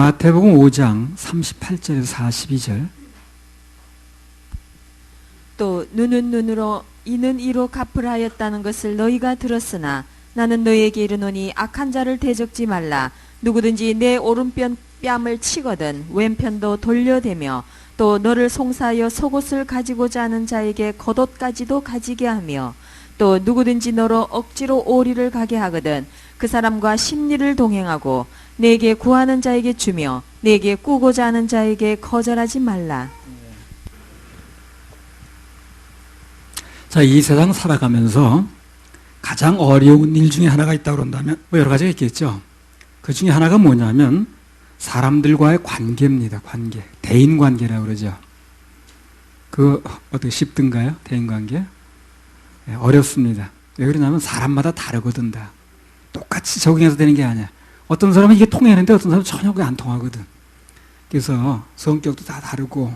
마태복음 5장 38절에서 42절. 또 눈은 눈으로 이는 이로 갚으라 하였다는 것을 너희가 들었으나 나는 너희에게 이르노니 악한 자를 대적지 말라. 누구든지 내 오른편 뺨을 치거든 왼편도 돌려대며 또 너를 송사하여 속옷을 가지고자 하는 자에게 겉옷까지도 가지게 하며 또 누구든지 너로 억지로 오리를 가게 하거든 그 사람과 심리를 동행하고 내게 구하는 자에게 주며 내게 꾸고자 하는 자에게 거절하지 말라. 자, 이 세상 살아가면서 가장 어려운 일 중에 하나가 있다고 그런다면 뭐 여러 가지가 있겠죠. 그 중에 하나가 뭐냐면 사람들과의 관계입니다. 관계. 대인관계라고 그러죠. 그 어떻게 쉽든가요? 대인관계? 네, 어렵습니다. 왜 그러냐면 사람마다 다르거든 다. 똑같이 적응해서 되는 게 아니야. 어떤 사람은 이게 통하는데 어떤 사람은 전혀 그게 안 통하거든. 그래서 성격도 다 다르고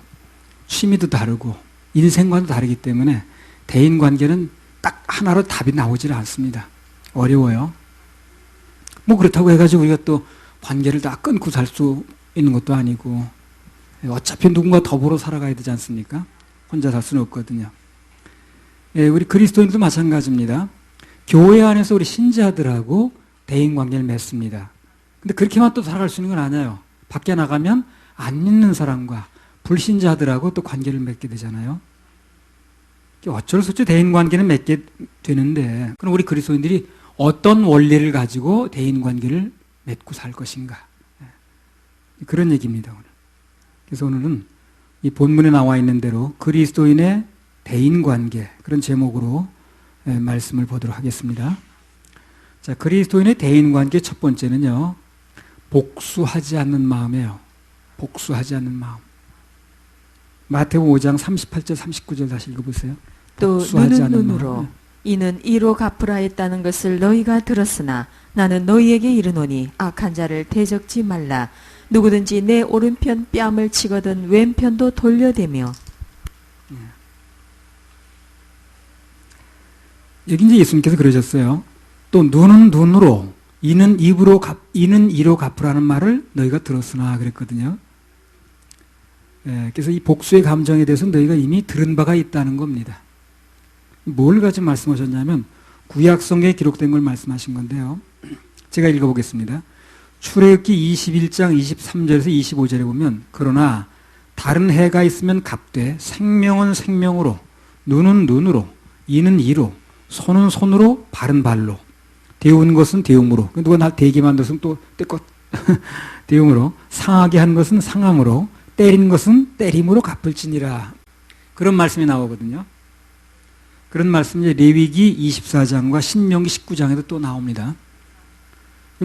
취미도 다르고 인생관도 다르기 때문에 대인관계는 딱 하나로 답이 나오질 않습니다. 어려워요. 뭐 그렇다고 해가지고 우리가 또 관계를 다 끊고 살 수 있는 것도 아니고 어차피 누군가 더불어 살아가야 되지 않습니까? 혼자 살 수는 없거든요. 예, 우리 그리스도인도 마찬가지입니다. 교회 안에서 우리 신자들하고 대인관계를 맺습니다. 근데 그렇게만 또 살아갈 수 있는 건 아니에요. 밖에 나가면 안 믿는 사람과 불신자들하고 또 관계를 맺게 되잖아요. 어쩔 수 없이 대인관계는 맺게 되는데 그럼 우리 그리스도인들이 어떤 원리를 가지고 대인관계를 맺고 살 것인가, 그런 얘기입니다 오늘. 그래서 오늘은 이 본문에 나와 있는 대로 그리스도인의 대인관계, 그런 제목으로 말씀을 보도록 하겠습니다. 자, 그리스도인의 대인관계 첫 번째는요, 복수하지 않는 마음이에요. 복수하지 않는 마음. 마태복음 5장 38절 39절 다시 읽어보세요. 또 눈은 눈으로 이는 이로 갚으라 했다는 것을 너희가 들었으나 나는 너희에게 이르노니 악한 자를 대적지 말라. 누구든지 내 오른편 뺨을 치거든 왼편도 돌려대며. 여기 이제 예수님께서 그러셨어요. 또 눈은 눈으로 이는 이로 갚으라는 말을 너희가 들었으나 그랬거든요. 그래서 이 복수의 감정에 대해서 너희가 이미 들은 바가 있다는 겁니다. 뭘 가지고 말씀하셨냐면 구약성경에 기록된 걸 말씀하신 건데요. 제가 읽어보겠습니다. 출애굽기 21장 23절에서 25절에 보면 그러나 다른 해가 있으면 갚되 생명은 생명으로 눈은 눈으로 이는 이로 손은 손으로 발은 발로 데운 것은 데움으로 누가 날 되게 만들었으면 또 때껏 데움으로 상하게 한 것은 상함으로 때린 것은 때림으로 갚을지니라. 그런 말씀이 나오거든요. 그런 말씀이 레위기 24장과 신명기 19장에도 또 나옵니다.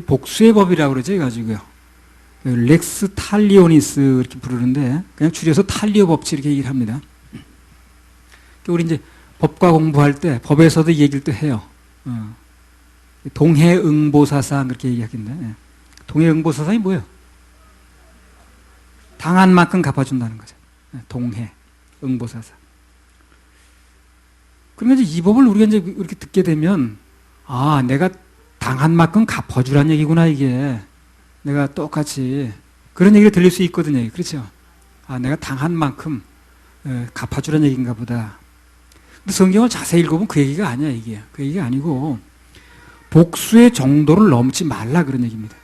복수의 법이라고 그러죠. 가지고요. 렉스 탈리오니스 이렇게 부르는데 그냥 줄여서 탈리오 법칙 이렇게 얘기를 합니다. 우리 이제 법과 공부할 때 법에서도 얘기를 또 해요. 동해응보사상 그렇게 얘기하겠네. 동해응보사상이 뭐예요? 당한 만큼 갚아준다는 거죠. 동해응보사상. 그러면 이제 이 법을 우리가 이제 이렇게 듣게 되면 아, 내가 당한 만큼 갚아주란 얘기구나 이게. 내가 똑같이 그런 얘기를 들릴 수 있거든요. 그렇죠? 아, 내가 당한 만큼 갚아주란 얘기인가 보다. 근데 성경을 자세히 읽어보면 그 얘기가 아니야 이게. 그 얘기가 아니고 복수의 정도를 넘지 말라 그런 얘기입니다.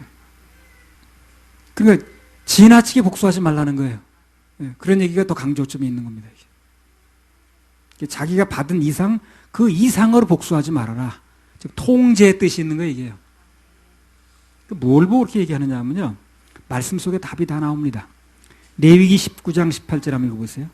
그러니까 지나치게 복수하지 말라는 거예요. 그런 얘기가 더 강조점이 있는 겁니다. 자기가 받은 이상, 그 이상으로 복수하지 말아라. 즉 통제의 뜻이 있는 거예요, 이게요. 뭘 보고 그렇게 얘기하느냐 하면요, 말씀 속에 답이 다 나옵니다. 레위기 19장 18절 한번 읽어보세요.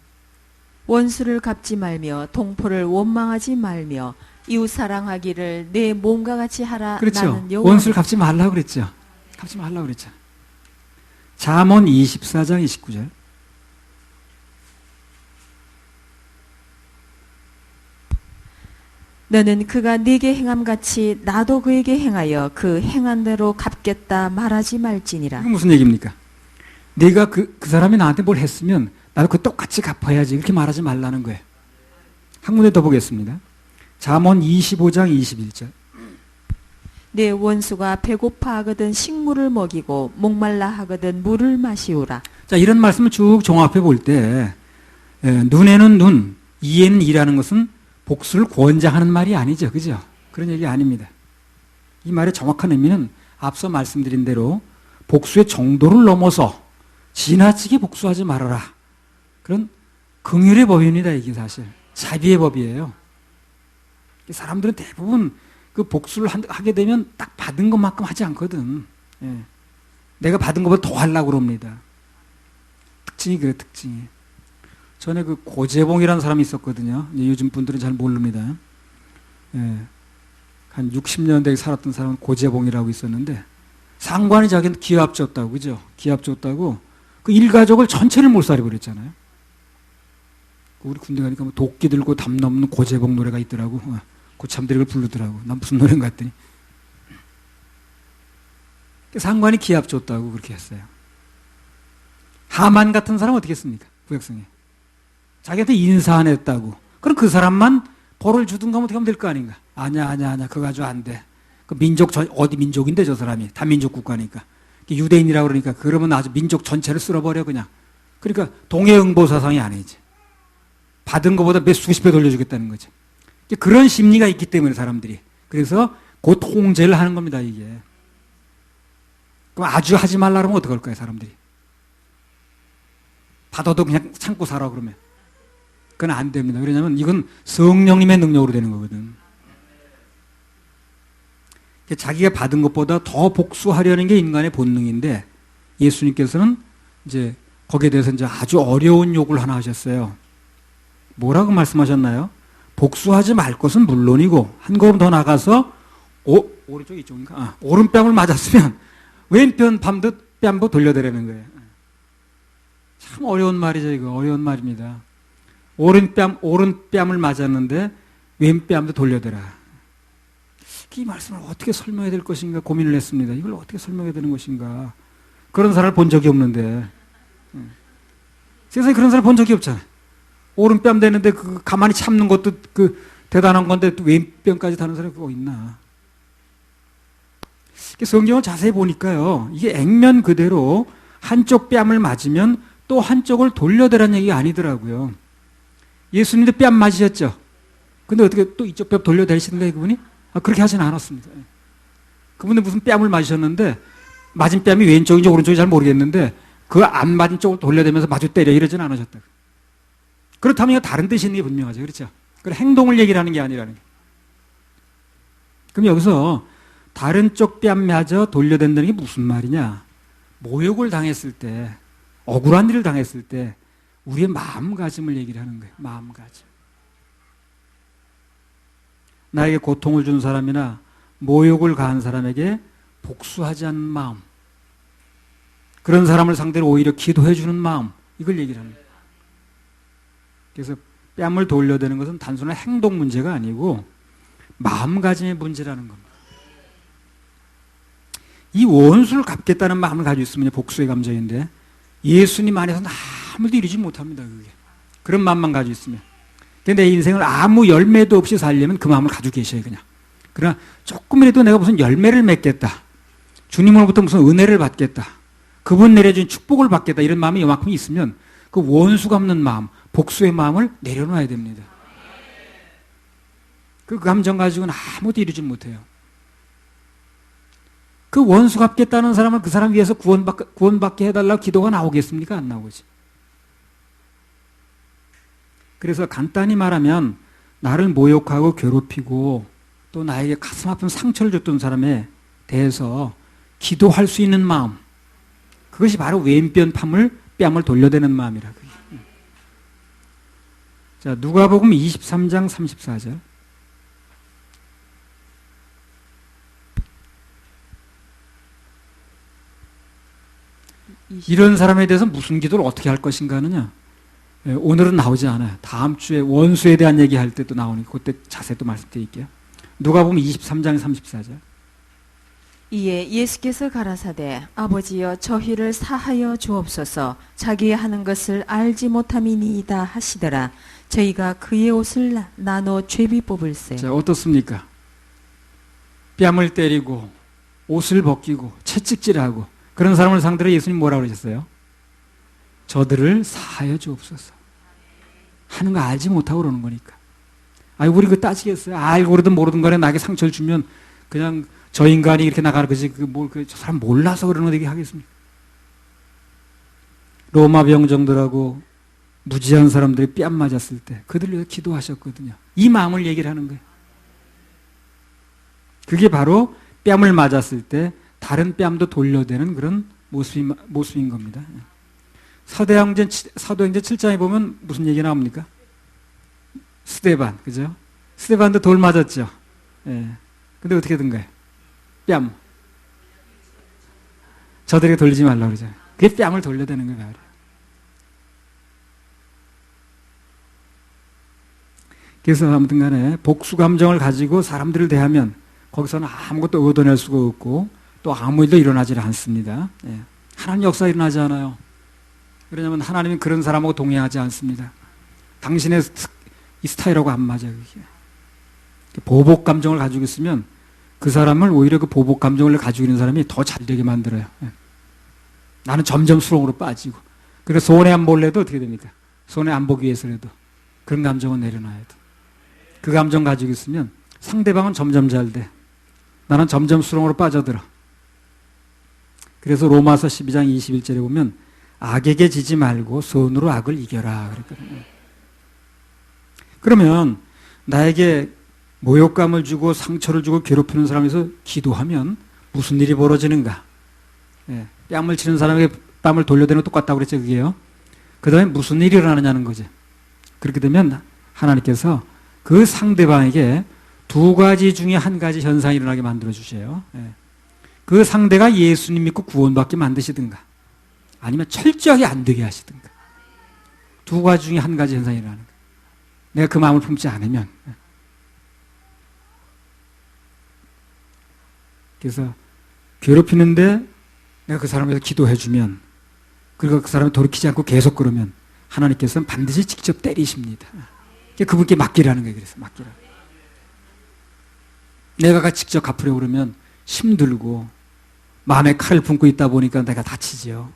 원수를 갚지 말며 동포를 원망하지 말며 이웃 사랑하기를 내 몸과 같이 하라. 그렇죠. 나는 여호와. 원수를 갚지 말라고 그랬죠. 갚지 말라고 그랬죠. 잠언 24장 29절. 너는 그가 네게 행함같이 나도 그에게 행하여 그 행한 대로 갚겠다 말하지 말지니라. 이게 무슨 얘기입니까? 네가 그 사람이 나한테 뭘 했으면 나도 그 똑같이 갚아야지 이렇게 말하지 말라는 거예요. 한 군데 더 보겠습니다. 잠언 25장 21절. 내 원수가 배고파 하거든 식물을 먹이고 목말라 하거든 물을 마시우라. 자, 이런 말씀을 쭉 종합해 볼 때, 눈에는 눈, 이에는 이라는 것은 복수를 권장하는 말이 아니죠. 그죠? 그런 얘기 아닙니다. 이 말의 정확한 의미는 앞서 말씀드린 대로 복수의 정도를 넘어서 지나치게 복수하지 말아라. 그런 긍휼의 법입니다. 이게 사실. 자비의 법이에요. 사람들은 대부분 그 복수를 하게 되면 딱 받은 것만큼 하지 않거든. 예. 내가 받은 것보다 더 하려고 그럽니다. 특징이 그래, 특징이. 전에 그 고재봉이라는 사람이 있었거든요. 요즘 분들은 잘 모릅니다. 예. 한 60년대에 살았던 사람은 고재봉이라고 있었는데, 상관이 자기는 기합 줬다고, 그죠? 기합 줬다고, 그 일가족을 전체를 몰살해 버렸잖아요. 우리 군대 가니까 뭐 도끼 들고 담 넘는 고재봉 노래가 있더라고. 고참들이 그걸 부르더라고. 난 무슨 노래인가 했더니. 상관이 기합 줬다고 그렇게 했어요. 하만 같은 사람은 어떻게 했습니까? 구약성에. 자기한테 인사 안 했다고. 그럼 그 사람만 벌을 주든가 어떻게 하면 될 거 아닌가? 아니야. 그거 가지고 안 돼. 그 민족, 어디 민족인데 저 사람이. 다민족 국가니까. 유대인이라고 그러니까 그러면 아주 민족 전체를 쓸어버려 그냥. 그러니까 동해응보 사상이 아니지. 받은 것보다 몇 수십 배 돌려주겠다는 거죠. 그런 심리가 있기 때문에 사람들이. 그래서 그 통제를 하는 겁니다, 이게. 그럼 아주 하지 말라 그러면 어떡할 거예요, 사람들이? 받아도 그냥 참고 살아 그러면. 그건 안 됩니다. 왜냐하면 이건 성령님의 능력으로 되는 거거든. 자기가 받은 것보다 더 복수하려는 게 인간의 본능인데 예수님께서는 이제 거기에 대해서 이제 아주 어려운 욕을 하나 하셨어요. 뭐라고 말씀하셨나요? 복수하지 말 것은 물론이고 한 걸음 더 나가서 오른쪽 이쪽인가? 오른뺨을 맞았으면 왼편 뺨도 돌려대라는 거예요. 참 어려운 말이죠. 이거 어려운 말입니다. 오른뺨을 맞았는데 왼뺨도 돌려대라. 이 말씀을 어떻게 설명해야 될 것인가 고민을 했습니다. 이걸 어떻게 설명해야 되는 것인가. 그런 사람을 본 적이 없는데. 세상에 그런 사람 본 적이 없잖아요. 오른뺨 되는데 그 가만히 참는 것도 그 대단한 건데 또 왼뺨까지 다는 사람이 그거 있나. 성경을 자세히 보니까요. 이게 액면 그대로 한쪽 뺨을 맞으면 또 한쪽을 돌려대라는 얘기가 아니더라고요. 예수님도 뺨 맞으셨죠? 근데 어떻게 또 이쪽 뺨 돌려대시는가 그분이? 그렇게 하지는 않았습니다. 그분은 무슨 뺨을 맞으셨는데 맞은 뺨이 왼쪽인지 오른쪽인지 잘 모르겠는데 그 안 맞은 쪽을 돌려대면서 마주 때려 이러지는 않으셨다고. 그렇다면 이거 다른 뜻이 있는 게 분명하죠. 그렇죠? 그런 행동을 얘기를 하는 게 아니라는 게. 그럼 여기서 다른 쪽 뺨마저 돌려댄다는 게 무슨 말이냐? 모욕을 당했을 때, 억울한 일을 당했을 때 우리의 마음가짐을 얘기를 하는 거예요. 마음가짐. 나에게 고통을 준 사람이나 모욕을 가한 사람에게 복수하지 않는 마음. 그런 사람을 상대로 오히려 기도해 주는 마음. 이걸 얘기를 하는 거예요. 그래서 뺨을 돌려대는 것은 단순한 행동 문제가 아니고 마음가짐의 문제라는 겁니다. 이 원수를 갚겠다는 마음을 가지고 있으면 복수의 감정인데 예수님 안에서는 아무도 이루지 못합니다. 그게. 그런 마음만 가지고 있으면. 근데 내 인생을 아무 열매도 없이 살려면 그 마음을 가지고 계셔야 그냥. 그러나 조금이라도 내가 무슨 열매를 맺겠다. 주님으로부터 무슨 은혜를 받겠다. 그분 내려준 축복을 받겠다. 이런 마음이 요만큼 있으면 그 원수 갚는 마음, 복수의 마음을 내려놔야 됩니다. 그 감정 가지고는 아무도 이루지 못해요. 그 원수 갚겠다는 사람은 그 사람 위해서 구원받게 해달라고 기도가 나오겠습니까? 안 나오지. 그래서 간단히 말하면 나를 모욕하고 괴롭히고 또 나에게 가슴 아픈 상처를 줬던 사람에 대해서 기도할 수 있는 마음, 그것이 바로 왼편 뺨을 돌려대는 마음이라. 자, 누가복음 23장 34절. 이런 사람에 대해서 무슨 기도를 어떻게 할 것인가 하느냐. 오늘은 나오지 않아요. 다음 주에 원수에 대한 얘기할 때 또 나오니까 그때 자세히 또 말씀드릴게요. 누가복음 23장 34절. 이에 예수께서 가라사대 아버지여 저희를 사하여 주옵소서 자기의 하는 것을 알지 못함이니이다 하시더라. 저희가 그의 옷을 나눠 죄비 뽑을세. 자, 어떻습니까? 뺨을 때리고 옷을 벗기고 채찍질하고 그런 사람을 상대로 예수님 뭐라고 그러셨어요? 저들을 사하여 주옵소서 하는 거 알지 못하고 그러는 거니까. 아이고 우리 그거 따지겠어요? 알고 그러든 모르든 간에 나에게 상처를 주면 그냥 저 인간이 이렇게 나가는 거지 저 사람 몰라서 그러는 거 되게 하겠습니까? 로마 병정들하고 무지한 사람들이 뺨 맞았을 때 그들 위해서 기도하셨거든요. 이 마음을 얘기를 하는 거예요. 그게 바로 뺨을 맞았을 때 다른 뺨도 돌려대는 그런 모습인 겁니다. 사도행전 7장에 보면 무슨 얘기 나옵니까? 스데반, 그죠? 스데반도 돌 맞았죠. 예. 근데 어떻게 된 거예요? 뺨. 저들에게 돌리지 말라고 그러잖아요. 그게 뺨을 돌려대는 거예요. 그래서 아무튼 간에 복수 감정을 가지고 사람들을 대하면 거기서는 아무것도 얻어낼 수가 없고 또 아무 일도 일어나지 않습니다. 예. 하나님 역사 일어나지 않아요. 왜냐하면 하나님은 그런 사람하고 동행하지 않습니다. 당신의 이 스타일하고 안 맞아요. 그게. 보복 감정을 가지고 있으면 그 사람을 오히려 그 보복 감정을 가지고 있는 사람이 더 잘되게 만들어요. 예. 나는 점점 수렁으로 빠지고. 그래서 손해 안 볼래도 어떻게 됩니까? 손해 안 보기 위해서라도 그런 감정은 내려놔야 돼. 그 감정 가지고 있으면 상대방은 점점 잘 돼. 나는 점점 수렁으로 빠져들어. 그래서 로마서 12장 21절에 보면 악에게 지지 말고 선으로 악을 이겨라 그랬거든요. 그러면 나에게 모욕감을 주고 상처를 주고 괴롭히는 사람에서 기도하면 무슨 일이 벌어지는가? 예, 뺨을 치는 사람에게 뺨을 돌려대는 거 똑같다고 그랬죠, 그게요. 그 다음에 무슨 일이 일어나느냐는 거죠. 그렇게 되면 하나님께서 그 상대방에게 두 가지 중에 한 가지 현상이 일어나게 만들어 주세요. 예. 그 상대가 예수님 믿고 구원받게 만드시든가 아니면 철저하게 안 되게 하시든가 두 가지 중에 한 가지 현상이 일어나는 거예요. 내가 그 마음을 품지 않으면. 그래서 괴롭히는데 내가 그 사람에서 기도해주면 그리고 그 사람이 돌이키지 않고 계속 그러면 하나님께서는 반드시 직접 때리십니다. 그분께 맡기라는 거예요. 그래서 맡기라. 내가 직접 갚으려고 그러면 힘들고 마음에 칼을 품고 있다 보니까 내가 다치죠.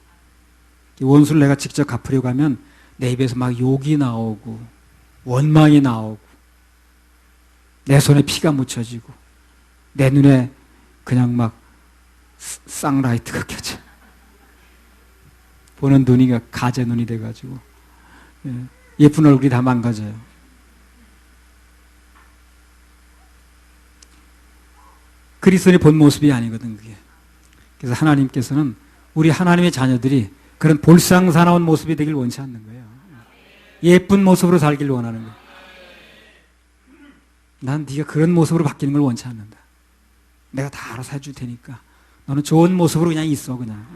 원수를 내가 직접 갚으려고 하면 내 입에서 막 욕이 나오고 원망이 나오고 내 손에 피가 묻혀지고 내 눈에 그냥 막 쌍라이트가 켜져. 보는 눈이 가재 눈이 돼가지고 예쁜 얼굴이 다 망가져요. 그리스도의 본 모습이 아니거든 그게. 그래서 하나님께서는 우리 하나님의 자녀들이 그런 볼상사나운 모습이 되길 원치 않는 거예요. 예쁜 모습으로 살길 원하는 거예요. 난 네가 그런 모습으로 바뀌는 걸 원치 않는다. 내가 다 알아서 해줄 테니까 너는 좋은 모습으로 그냥 있어 그냥.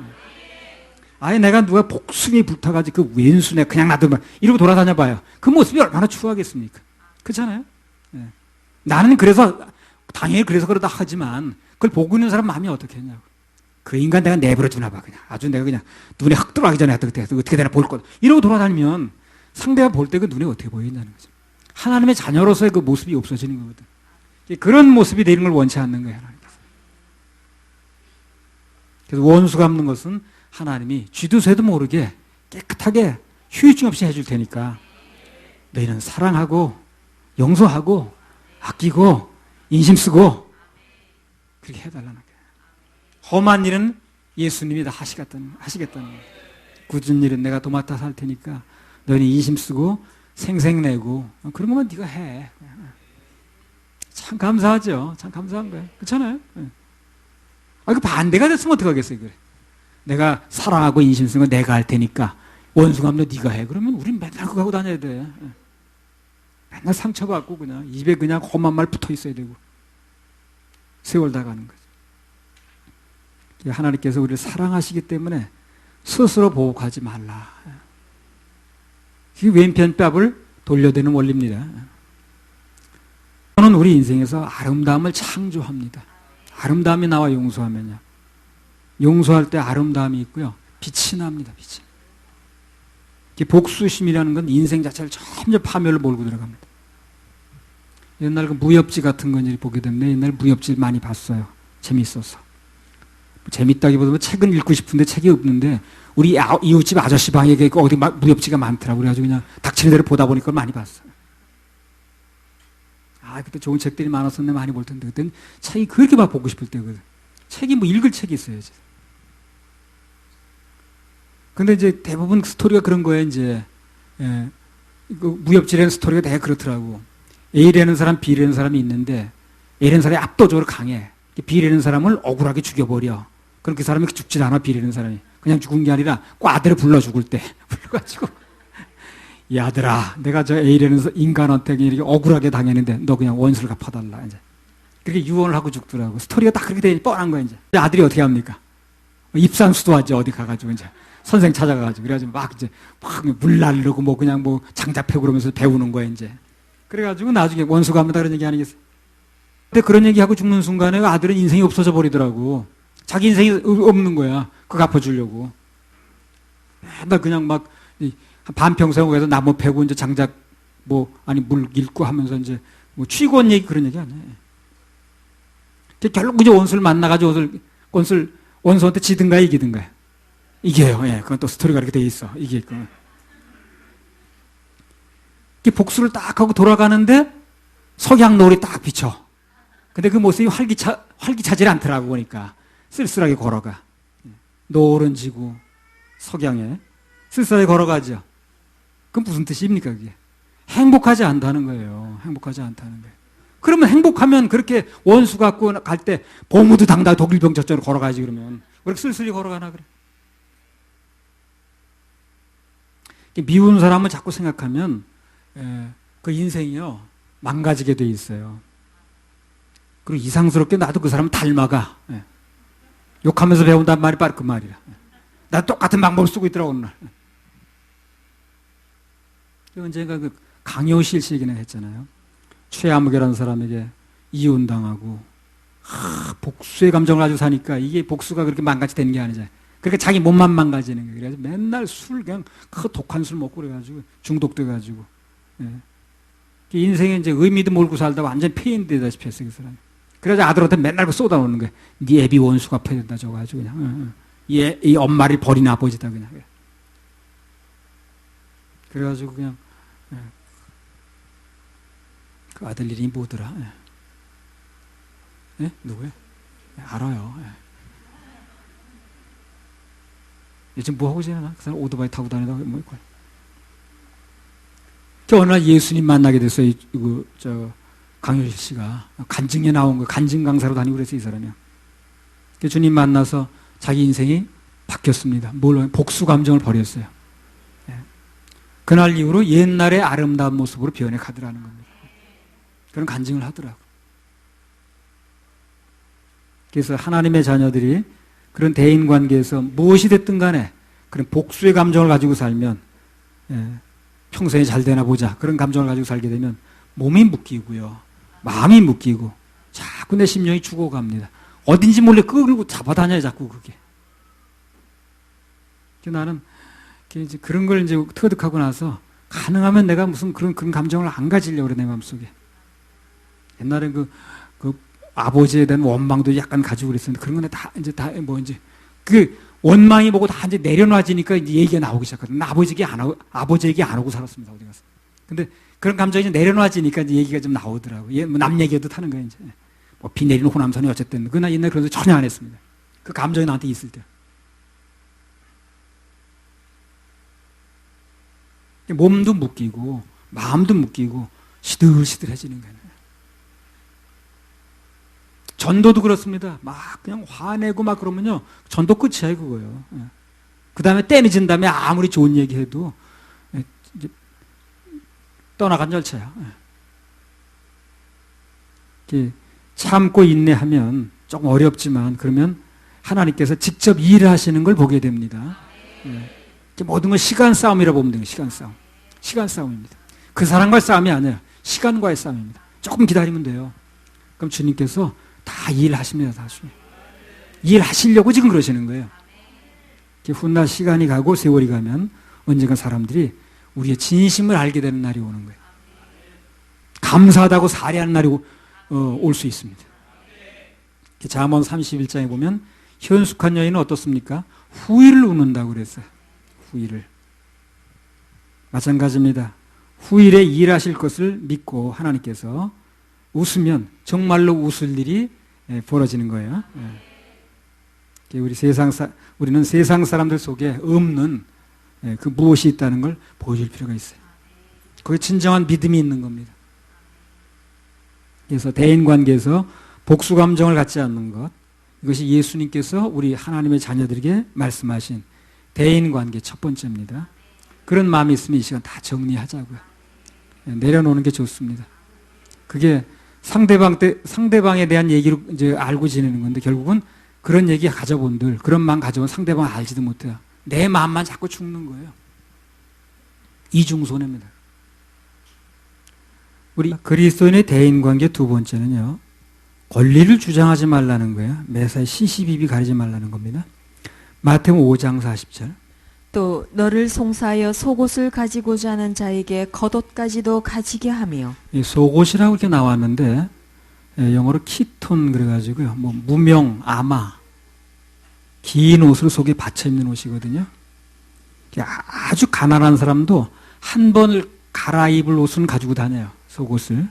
아예 내가 누가 복숭이 붙어가지고 그 왼수네 그냥 놔두면 이러고 돌아다녀 봐요. 그 모습이 얼마나 추하겠습니까? 그렇잖아요. 네. 나는 그래서 당연히 그래서 그러다 하지만 그걸 보고 있는 사람 마음이 어떻겠냐고. 그 인간 내가 내버려 두나 봐 그냥. 아주 내가 그냥 눈에 확 들어가기 전에 어떻게 되나 볼 것. 이러고 돌아다니면 상대가 볼 때 그 눈에 어떻게 보이냐는 거죠. 하나님의 자녀로서의 그 모습이 없어지는 거거든. 그런 모습이 되는 걸 원치 않는 거예요. 하나님께서. 그래서 원수 갚는 것은 하나님이 쥐도 새도 모르게 깨끗하게 휴유증 없이 해줄 테니까 너희는 사랑하고 용서하고 아끼고 인심 쓰고 그렇게 해달라는 거예요. 험한 일은 예수님이 다 하시겠다는 거예요. 굳은 일은 내가 도맡아 살 테니까 너희는 인심 쓰고 생색내고 그런 것만 네가 해. 참 감사하죠. 참 감사한 거예요. 그렇잖아요. 그 반대가 됐으면 어떡하겠어요. 그래. 내가 사랑하고 인심 쓰는 거 내가 할 테니까 원수 갚는 네가 해. 그러면 우린 맨날 그거 하고 다녀야 돼. 맨날 상처받고 그냥 입에 그냥 험한 말 붙어 있어야 되고 세월 다 가는 거죠. 하나님께서 우리를 사랑하시기 때문에 스스로 보복하지 말라. 이게 왼편 뺨을 돌려대는 원리입니다. 저는 우리 인생에서 아름다움을 창조합니다. 아름다움이 나와 용서하면요. 용서할 때 아름다움이 있고요. 빛이 납니다. 빛이. 복수심이라는 건 인생 자체를 점점 파멸을 몰고 들어갑니다. 옛날 그 무협지 같은 건 보게 되면 옛날 무협지 많이 봤어요. 재밌어서. 재밌다기보다 책은 읽고 싶은데 책이 없는데 우리 이웃집 아저씨 방에 어디 무협지가 많더라고. 그래가지고 그냥 닥치는 대로 보다 보니까 많이 봤어요. 그때 좋은 책들이 많았었는데 많이 볼 텐데 그때는 책이 그렇게 막 보고 싶을 때거든. 책이 뭐 읽을 책이 있어야지. 근데 이제 대부분 스토리가 그런 거예요. 이제 무협지라는 스토리가 되게 그렇더라고. A라는 사람, B라는 사람이 있는데 A라는 사람이 압도적으로 강해. B라는 사람을 억울하게 죽여버려. 그럼 그 사람이 죽지 않아. B라는 사람이 그냥 죽은 게 아니라 그 아들을 불러 죽을 때 불러가지고 이 아들아, 내가 저 A라는 인간한테 이렇게 억울하게 당했는데 너 그냥 원수를 갚아달라. 이제 그렇게 유언을 하고 죽더라고. 스토리가 딱 그렇게 되니 뻔한 거야. 이제 아들이 어떻게 합니까? 입산수도하지. 어디 가가지고 이제 선생 찾아가가지고 그래가지고 막 이제 막 물 날르고 뭐 그냥 뭐 장작 패고 그러면서 배우는 거야. 이제 그래가지고 나중에 원수가 합니다 그런 얘기 아니겠어요? 근데 그런 얘기하고 죽는 순간에 아들은 인생이 없어져 버리더라고. 자기 인생이 없는 거야. 그거 갚아주려고. 맨날 그냥 막 반평생 오해서 나무 패고 이제 장작 물 깃고 하면서 이제 뭐 취권 얘기 그런 얘기 아니야. 결국 이제 원수를 만나가지고 원수한테 지든가 이기든가. 이겨요. 예, 그건 또 스토리가 이렇게 돼 있어. 이게 복수를 딱 하고 돌아가는데 석양 노을이 딱 비쳐. 근데 그 모습이 활기차질 않더라고 보니까 쓸쓸하게 걸어가. 노을은 지고 석양에 쓸쓸하게 걸어가죠. 그건 무슨 뜻입니까 그게? 행복하지 않다는 거예요. 행복하지 않다는 거예요. 그러면 행복하면 그렇게 원수 갖고 갈 때 보무도 당당 독일병처럼 걸어가지 그러면 왜 이렇게 쓸쓸히 걸어가나 그래? 미운 사람을 자꾸 생각하면 그 인생이요 망가지게 돼 있어요. 그리고 이상스럽게 나도 그 사람을 닮아가. 욕하면서 배운단 말이 바로 그 말이야. 나 똑같은 방법을 쓰고 있더라고 오늘. 언젠가 그 강효실 씨 얘기는 했잖아요. 최아무개라는 사람에게 이혼당하고 복수의 감정을 가지고 사니까 이게 복수가 그렇게 망가지 되는 게 아니잖아요. 그러니까 자기 몸만 망가지는 거예요. 그래서 맨날 술 그냥 독한 술 먹고 그래가지고 중독돼가지고 인생에 이제 의미도 모르고 살다 완전 폐인되다시피 했어요 그 사람이. 그래서 아들한테 맨날 쏟아놓는 거예요. 네 애비 원수가 패된다 저가지고 그냥 이 엄마를 버린 아버지다 그냥. 그래가지고 그냥 그 아들 이름이 뭐더라? 누구야? 알아요. 요즘 뭐 하고 지내나? 그 사람 오토바이 타고 다니다가 뭐 있고. 어느 날 예수님 만나게 됐어요. 강효실 씨가 간증에 나온 거 간증 강사로 다니고 그랬어요 이 사람이요. 주님 만나서 자기 인생이 바뀌었습니다. 복수 감정을 버렸어요. 그날 이후로 옛날의 아름다운 모습으로 변해 가더라는 겁니다. 그런 간증을 하더라고. 그래서 하나님의 자녀들이 그런 대인 관계에서 무엇이 됐든 간에 그런 복수의 감정을 가지고 살면 평생에 잘 되나 보자 그런 감정을 가지고 살게 되면 몸이 묶이고요. 마음이 묶이고 자꾸 내 심령이 죽어갑니다. 어딘지 몰래 끌고 잡아다녀요 자꾸 그게. 나는 이제 그런 걸 이제 터득하고 나서 가능하면 내가 무슨 그런 감정을 안 가지려고 그래 내 마음속에. 옛날에 그 아버지에 대한 원망도 약간 가지고 그랬었는데 그런 건 그 원망이 뭐고 다 이제 내려놔지니까 이제 얘기가 나오기 시작하거든. 나 아버지 얘기 안 하고 살았습니다 어디 가서. 근데 그런 감정이 이제 내려놔지니까 이제 얘기가 좀 나오더라고. 뭐 남 얘기해도 타는 거야 이제. 뭐 비 내리는 호남선이 어쨌든 그나 옛날 그런 거 전혀 안 했습니다. 그 감정이 나한테 있을 때. 몸도 묶이고 마음도 묶이고 시들시들해지는 거예요. 전도도 그렇습니다. 막 그냥 화내고 막 그러면요 전도 끝이에요 그거요. 그 다음에 떼미진 다음에 아무리 좋은 얘기해도 이제 떠나간 절차야. 참고 인내하면 조금 어렵지만 그러면 하나님께서 직접 일하시는 걸 보게 됩니다. 모든 건 시간 싸움이라고 보면 돼요. 시간 싸움. 시간 싸움입니다. 그 사람과의 싸움이 아니에요. 시간과의 싸움입니다. 조금 기다리면 돼요. 그럼 주님께서 다 일하십니다. 나중에. 일하시려고 지금 그러시는 거예요. 훗날 시간이 가고 세월이 가면 언젠가 사람들이 우리의 진심을 알게 되는 날이 오는 거예요. 감사하다고 살해하는 날이 올 수 있습니다. 잠언 31장에 보면 현숙한 여인은 어떻습니까? 후일을 웃는다고 그랬어요. 후일을. 마찬가지입니다. 후일에 일하실 것을 믿고 하나님께서 웃으면 정말로 웃을 일이 벌어지는 거예요. 우리는 세상 사람들 속에 없는 그 무엇이 있다는 걸 보여줄 필요가 있어요. 그게 진정한 믿음이 있는 겁니다. 그래서 대인관계에서 복수감정을 갖지 않는 것, 이것이 예수님께서 우리 하나님의 자녀들에게 말씀하신 대인관계 첫 번째입니다. 그런 마음이 있으면 이 시간 다 정리하자고요. 내려놓는 게 좋습니다. 그게 상대방에 대한 얘기로 이제 알고 지내는 건데, 결국은 그런 얘기 가져본들, 그런 마음 가져본 상대방 알지도 못해요. 내 마음만 자꾸 죽는 거예요. 이중손해입니다. 우리 그리스도인의 대인관계 두 번째는요, 권리를 주장하지 말라는 거예요. 매사에 시시비비 가리지 말라는 겁니다. 마태복음 5장 40절. 또 너를 송사하여 속옷을 가지고자 하는 자에게 겉옷까지도 가지게 하며. 이 속옷이라고 이렇게 나왔는데 영어로 키톤 그래가지고요. 뭐 무명, 아마 긴 옷으로 속에 받쳐 입는 옷이거든요. 아주 가난한 사람도 한 번을 갈아입을 옷은 가지고 다녀요. 속옷을.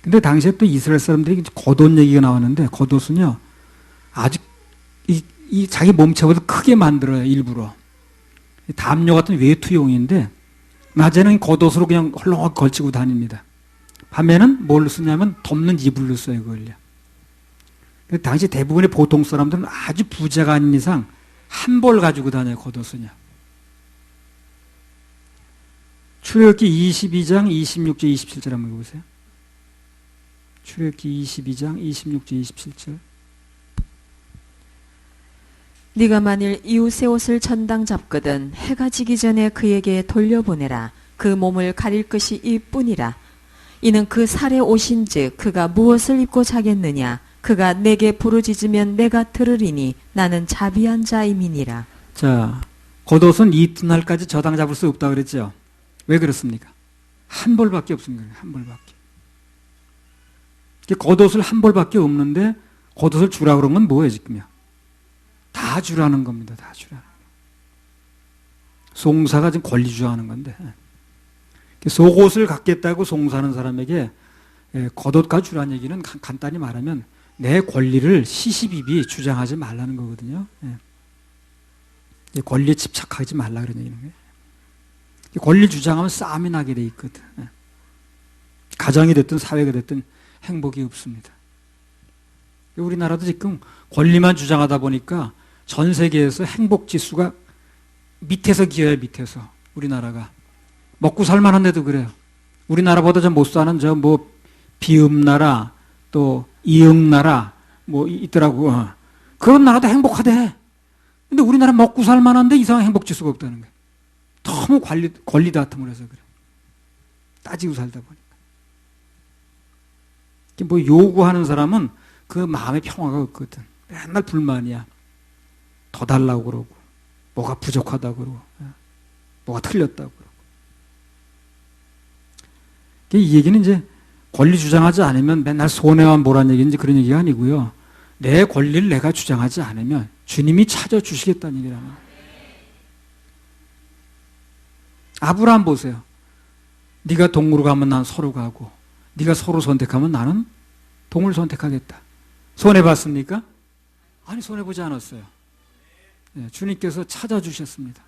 근데 당시에 또 이스라엘 사람들이 겉옷 얘기가 나왔는데, 겉옷은요 아주 이 자기 몸체보다 크게 만들어요. 일부러. 담요 같은 외투용인데 낮에는 겉옷으로 그냥 헐렁하게 걸치고 다닙니다. 밤에는 뭘 쓰냐면 덮는 이불로 써요. 그걸요. 당시 대부분의 보통 사람들은 아주 부자가 아닌 이상 한 벌 가지고 다녀요. 겉옷은요. 출애굽기 22장 26절 27절 한번 읽어보세요. 출애굽기 22장 26절 27절. 네가 만일 이웃의 옷을 전당 잡거든 해가 지기 전에 그에게 돌려보내라. 그 몸을 가릴 것이 이뿐이라. 이는 그 살의 옷인즉 그가 무엇을 입고 자겠느냐. 그가 내게 부르짖으면 내가 들으리니 나는 자비한 자임이니라. 자, 겉옷은 이튿날까지 저당 잡을 수 없다고 그랬죠. 왜 그렇습니까? 한 벌밖에 없습니다. 한 벌밖에. 겉옷을 한 벌밖에 없는데 겉옷을 주라 그런 건 뭐예요 지금요? 다 주라는 겁니다. 다 주라는 거. 송사가 지금 권리 주장하는 건데, 속옷을 갖겠다고 송사하는 사람에게 겉옷과 주라는 얘기는 간단히 말하면 내 권리를 시시비비 주장하지 말라는 거거든요. 권리에 집착하지 말라 그런 얘기는 거예요. 권리 주장하면 싸움이 나게 돼 있거든. 가정이 됐든 사회가 됐든 행복이 없습니다. 우리나라도 지금 권리만 주장하다 보니까 전 세계에서 행복 지수가 밑에서 기어요. 밑에서. 우리나라가 먹고 살만한데도 그래요. 우리나라보다 좀 못 사는 저 뭐 비읍나라 또 이응나라 뭐 있더라고. 그런 나라도 행복하대. 근데 우리나라 먹고 살만한데 이상한 행복 지수가 없다는 거예요. 너무 권리 다툼을 해서 그래. 따지고 살다 보니까. 뭐 요구하는 사람은 그 마음의 평화가 없거든. 맨날 불만이야. 더 달라고 그러고, 뭐가 부족하다고 그러고, 뭐가 틀렸다고 그러고. 이 얘기는 이제 권리 주장하지 않으면 맨날 손해만 보란 얘기인지 그런 얘기가 아니고요. 내 권리를 내가 주장하지 않으면 주님이 찾아주시겠다는 얘기라는 거예요. 아브라함 보세요. 네가 동으로 가면 난 서로 가고, 네가 서로 선택하면 나는 동을 선택하겠다. 손해봤습니까? 아니, 손해보지 않았어요. 네, 주님께서 찾아주셨습니다.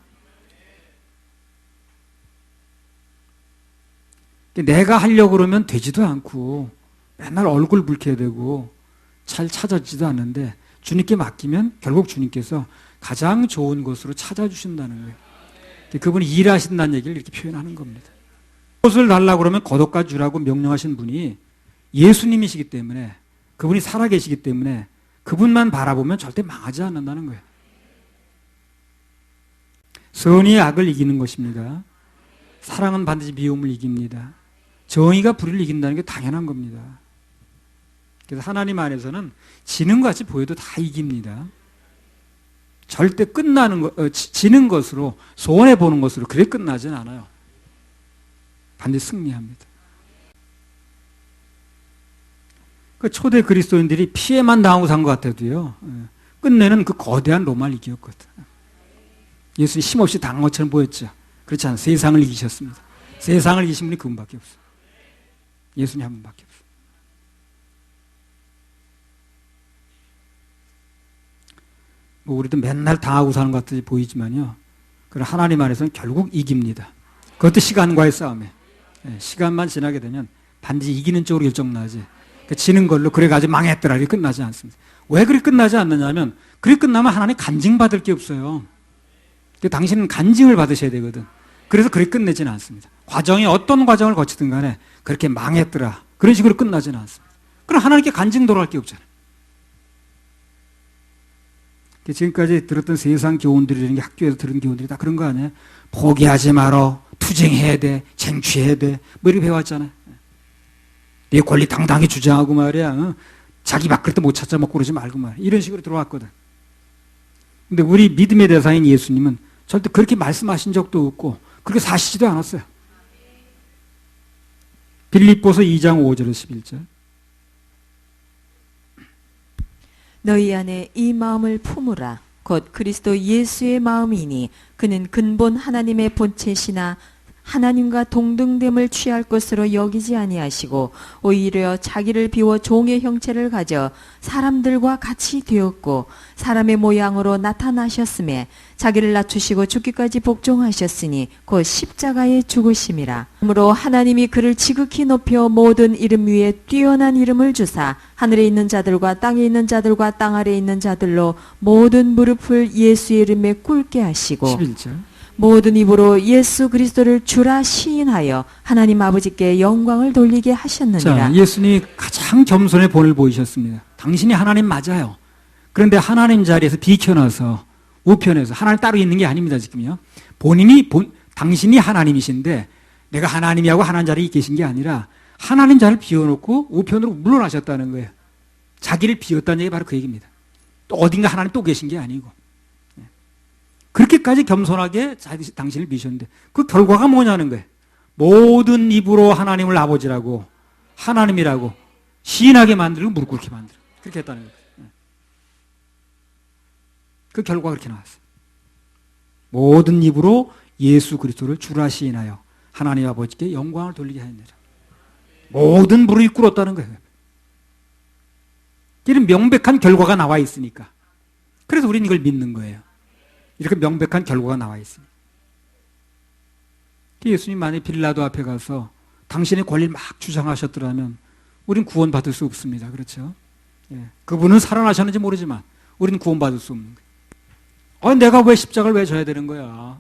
내가 하려고 그러면 되지도 않고 맨날 얼굴 붉혀야 되고 잘 찾아지도 않는데 주님께 맡기면 결국 주님께서 가장 좋은 곳으로 찾아주신다는 거예요. 그분이 일하신다는 얘기를 이렇게 표현하는 겁니다. 겉옷을 달라고 그러면 겉옷과 주라고 명령하신 분이 예수님이시기 때문에, 그분이 살아계시기 때문에 그분만 바라보면 절대 망하지 않는다는 거예요. 선이 악을 이기는 것입니다. 사랑은 반드시 미움을 이깁니다. 정의가 불의를 이긴다는 게 당연한 겁니다. 그래서 하나님 안에서는 지는 것 같이 보여도 다 이깁니다. 절대 지는 것으로, 손해보는 것으로 그래 끝나진 않아요. 반드시 승리합니다. 그 초대 그리스도인들이 피해만 당하고 산 것 같아도요, 끝내는 그 거대한 로마를 이겼거든. 예수님 힘없이 당한 것처럼 보였죠. 그렇지 않아요. 세상을 이기셨습니다. 세상을 이기신 분이 그분밖에 없어요. 예수님 한 분밖에 없어요. 뭐 우리도 맨날 당하고 사는 것 같이 보이지만요, 그럼 하나님 안에서는 결국 이깁니다. 그것도 시간과의 싸움에, 시간만 지나게 되면 반드시 이기는 쪽으로 결정나지, 지는 걸로 그래가지고 망했더라 이렇게 끝나지 않습니다. 왜 그렇게 끝나지 않느냐면, 그렇게 끝나면 하나님 간증받을 게 없어요. 당신은 간증을 받으셔야 되거든. 그래서 그렇게 끝내지는 않습니다. 과정이 어떤 과정을 거치든 간에 그렇게 망했더라 그런 식으로 끝나지는 않습니다. 그럼 하나님께 간증 돌아갈 게 없잖아요. 지금까지 들었던 세상 교훈들이라는 게, 학교에서 들은 교훈들이 다 그런 거 아니에요? 포기하지 말어, 투쟁해야 돼, 쟁취해야 돼, 뭐 이렇게 배웠잖아요. 네 권리 당당히 주장하고 말이야, 자기 밥그릇도 못 찾아 먹고 그러지 말고 말이야, 이런 식으로 들어왔거든. 근데 우리 믿음의 대상인 예수님은 절대 그렇게 말씀하신 적도 없고 그렇게 사시지도 않았어요. 빌립보서 2장 5절에서 11절. 너희 안에 이 마음을 품으라. 곧 그리스도 예수의 마음이니 그는 근본 하나님의 본체시나 하나님과 동등됨을 취할 것으로 여기지 아니하시고 오히려 자기를 비워 종의 형체를 가져 사람들과 같이 되었고 사람의 모양으로 나타나셨음에 자기를 낮추시고 죽기까지 복종하셨으니 곧 십자가에 죽으심이라. 그러므로 하나님이 그를 지극히 높여 모든 이름 위에 뛰어난 이름을 주사 하늘에 있는 자들과 땅에 있는 자들과 땅 아래에 있는 자들로 모든 무릎을 예수의 이름에 꿇게 하시고 11절. 모든 입으로 예수 그리스도를 주라 시인하여 하나님 아버지께 영광을 돌리게 하셨느니라. 자, 예수님이 가장 겸손의 본을 보이셨습니다. 당신이 하나님 맞아요. 그런데 하나님 자리에서 비켜나서 우편에서 하나님 따로 있는 게 아닙니다. 지금요. 당신이 하나님이신데 내가 하나님이하고 하나님 자리에 계신 게 아니라 하나님 자리를 비워놓고 우편으로 물러나셨다는 거예요. 자기를 비웠다는 얘기 바로 그 얘기입니다. 또 어딘가 하나님 또 계신 게 아니고. 그렇게까지 겸손하게 당신을 미셨는데 그 결과가 뭐냐는 거예요. 모든 입으로 하나님을 아버지라고 하나님이라고 시인하게 만들고 무릎 꿇게 만들고 그렇게 했다는 거예요. 그 결과가 그렇게 나왔어요. 모든 입으로 예수 그리스도를 주라 시인하여 하나님 아버지께 영광을 돌리게 하였느니라. 모든 무릎이 꿇었다는 거예요. 이런 명백한 결과가 나와 있으니까. 그래서 우리는 이걸 믿는 거예요. 이렇게 명백한 결과가 나와 있습니다. 예수님 만약에 빌라도 앞에 가서 당신의 권리를 막 주장하셨더라면 우리는 구원받을 수 없습니다. 그렇죠? 예. 그분은 살아나셨는지 모르지만 우리는 구원받을 수 없는 거예요. 내가 왜 십자가를 왜 져야 되는 거야?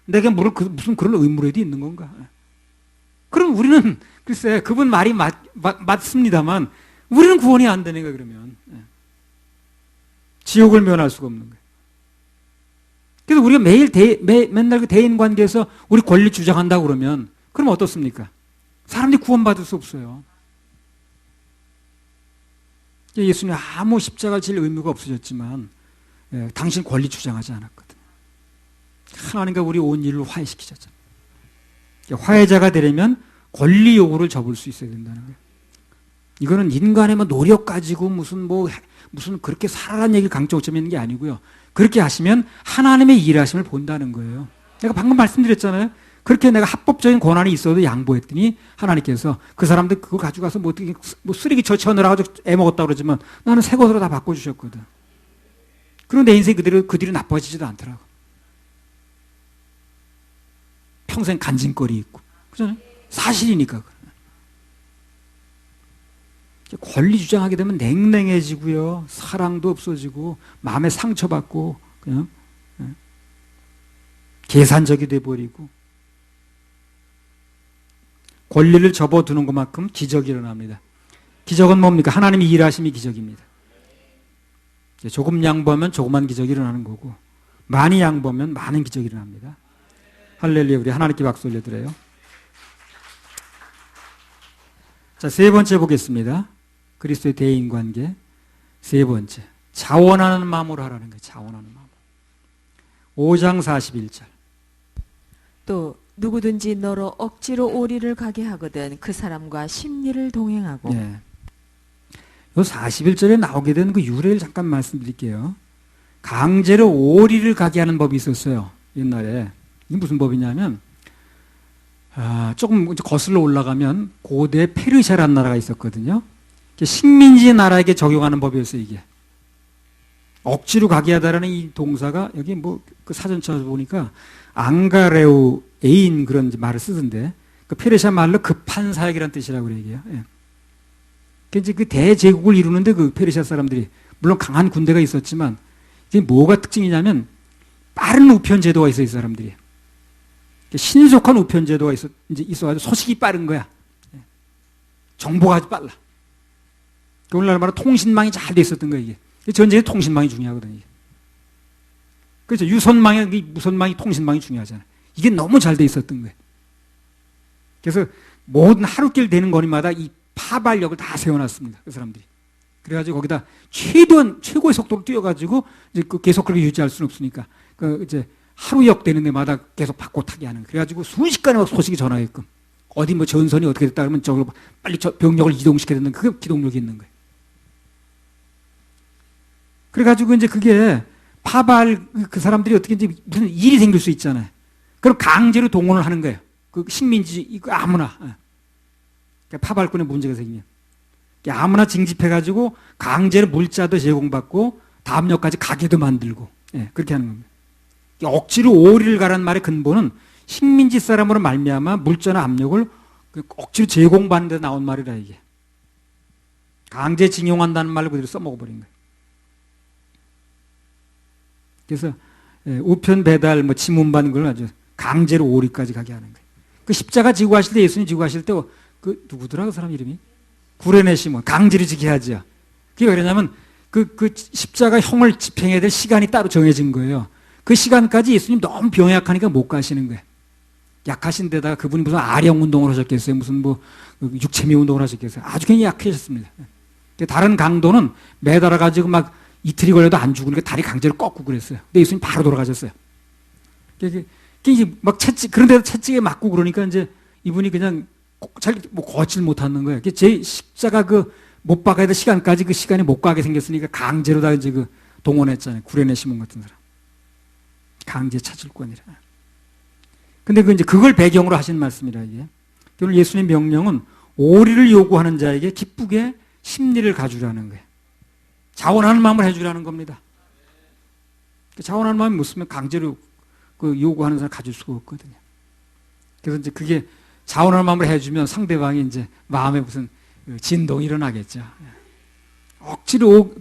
내가 무슨 그런 의무라도 있는 건가? 그럼 우리는 글쎄 그분 말이 맞습니다만 우리는 구원이 안 되는 거예요. 그러면 지옥을 면할 수가 없는 거예요. 그래서 우리가 맨날 그 대인 관계에서 우리 권리 주장한다고 그러면, 그럼 어떻습니까? 사람들이 구원받을 수 없어요. 예수님 아무 십자가를 질 의무가 없으셨지만, 당신 권리 주장하지 않았거든요. 하나님과 우리 온 일을 화해시키셨잖아요. 화해자가 되려면 권리 요구를 접을 수 있어야 된다는 거예요. 이거는 인간의 노력 가지고 무슨 그렇게 살아라는 얘기를 강조점이 있는 게 아니고요. 그렇게 하시면 하나님의 일하심을 본다는 거예요. 내가 방금 말씀드렸잖아요. 그렇게 내가 합법적인 권한이 있어도 양보했더니 하나님께서 그 사람들 그거 가져가서 쓰레기 처치해 넣어가지고 애먹었다고 그러지만 나는 새 것으로 다 바꿔주셨거든. 그리고 내 인생이 그 뒤로 나빠지지도 않더라고. 평생 간증거리 있고. 그잖아요? 사실이니까. 권리 주장하게 되면 냉랭해지고요. 사랑도 없어지고 마음에 상처받고 그냥 계산적이 돼버리고 권리를 접어두는 것만큼 기적이 일어납니다. 기적은 뭡니까? 하나님이 일하심이 기적입니다. 조금 양보하면 조그만 기적이 일어나는 거고 많이 양보하면 많은 기적이 일어납니다. 할렐루야. 우리 하나님께 박수 올려드려요. 자, 세 번째 보겠습니다. 그리스도의 대인관계. 세 번째, 자원하는 마음으로 하라는 거예요. 자원하는 마음. 5장 41절. 또 누구든지 너로 억지로 오리를 가게 하거든 그 사람과 심리를 동행하고. 예. 요 41절에 나오게 된 그 유래를 잠깐 말씀드릴게요. 강제로 오리를 가게 하는 법이 있었어요. 옛날에. 이게 무슨 법이냐면, 조금 거슬러 올라가면 고대 페르시아라는 나라가 있었거든요. 식민지 나라에게 적용하는 법이었어요, 이게. 억지로 가게 하다라는 이 동사가 여기 뭐 그 사전 찾아보니까 앙가레우 에인 그런 말을 쓰던데 그 페르시아 말로 급한 사역이라는 뜻이라고 그래요. 예. 이제 그 대제국을 이루는데 그 페르시아 사람들이 물론 강한 군대가 있었지만 이게 뭐가 특징이냐면 빠른 우편 제도가 있어요, 이 사람들이. 신속한 우편 제도가 있어가지고 소식이 빠른 거야. 예. 정보가 아주 빨라. 오늘날 말로 통신망이 잘 돼 있었던 거예요, 이게. 전쟁에 통신망이 중요하거든요. 이게. 그렇죠. 유선망이, 무선망이, 통신망이 중요하잖아요. 이게 너무 잘 돼 있었던 거예요. 그래서 모든 하루길 되는 거리마다 이 파발역을 다 세워놨습니다. 그 사람들이. 그래가지고 거기다 최고의 속도로 뛰어가지고 이제 계속 그렇게 유지할 수는 없으니까 이제 하루역 되는 데마다 계속 바꿔 타게 하는 거예요. 그래가지고 순식간에 막 소식이 전하게끔 어디 뭐 전선이 어떻게 됐다 그러면 저걸 빨리 병력을 이동시켜야 되는 그 기동력이 있는 거예요. 그래가지고 이제 그게 파발 그 사람들이 어떻게 이제 무슨 일이 생길 수 있잖아요. 그럼 강제로 동원을 하는 거예요. 그 식민지 이거 아무나 파발꾼의 문제가 생기면 아무나 징집해가지고 강제로 물자도 제공받고 다음역까지 가게도 만들고 그렇게 하는 겁니다. 억지로 오리를 가라는 말의 근본은 식민지 사람으로 말미암아 물자나 압력을 억지로 제공받는 데 나온 말이라 이게. 강제 징용한다는 말을 그대로 써먹어버린 거예요. 그래서 우편 배달, 뭐 지문받는 걸 아주 강제로 오리까지 가게 하는 거예요. 그 십자가 지고 가실 때 예수님 지고 가실 때 그 누구더라 그 사람 이름이? 구레네 시몬 강제로 지게 하죠. 그게 왜 그러냐면 그 십자가 형을 집행해야 될 시간이 따로 정해진 거예요. 그 시간까지 예수님 너무 병약하니까 못 가시는 거예요. 약하신 데다가 그분이 무슨 아령 운동을 하셨겠어요? 무슨 뭐 육체미 운동을 하셨겠어요? 아주 굉장히 약해졌습니다. 다른 강도는 매달아 가지고 막 이틀이 걸려도 안 죽으니까 다리 강제로 꺾고 그랬어요. 근데 예수님 바로 돌아가셨어요. 막 그런 데서 채찍에 맞고 그러니까 이제 이분이 그냥 잘 뭐 걷질 못하는 거예요. 제 십자가 못 박아야 될 시간까지 그 시간이 못 가게 생겼으니까 강제로 다 이제 동원했잖아요. 구레네 시몬 같은 사람. 강제 차출권이라. 근데 이제 그걸 배경으로 하신 말씀이라 이게. 오늘 예수님 명령은 오리를 요구하는 자에게 기쁘게 심리를 가주라는 거예요. 자원하는 마음을 해주라는 겁니다. 자원하는 마음이 없으면 강제로 요구하는 사람 가질 수가 없거든요. 그래서 이제 그게 자원하는 마음을 해주면 상대방이 이제 마음에 무슨 진동이 일어나겠죠. 억지로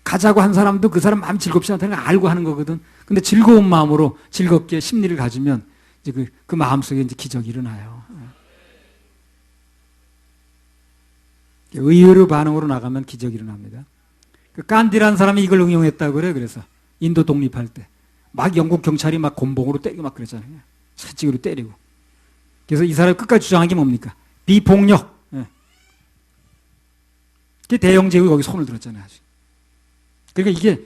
가자고 한 사람도 그 사람 마음이 즐겁지 않다는 걸 알고 하는 거거든. 근데 즐거운 마음으로 즐겁게 심리를 가지면 이제 그 마음 속에 이제 기적이 일어나요. 의외로 반응으로 나가면 기적이 일어납니다. 깐디라는 사람이 이걸 응용했다고 그래요. 그래서 인도 독립할 때 막 영국 경찰이 막 곤봉으로 때리고 막 그랬잖아요. 채찍으로 때리고. 그래서 이 사람이 끝까지 주장한 게 뭡니까? 비폭력. 그게 대영 제국이 거기 손을 들었잖아요. 아주. 그러니까 이게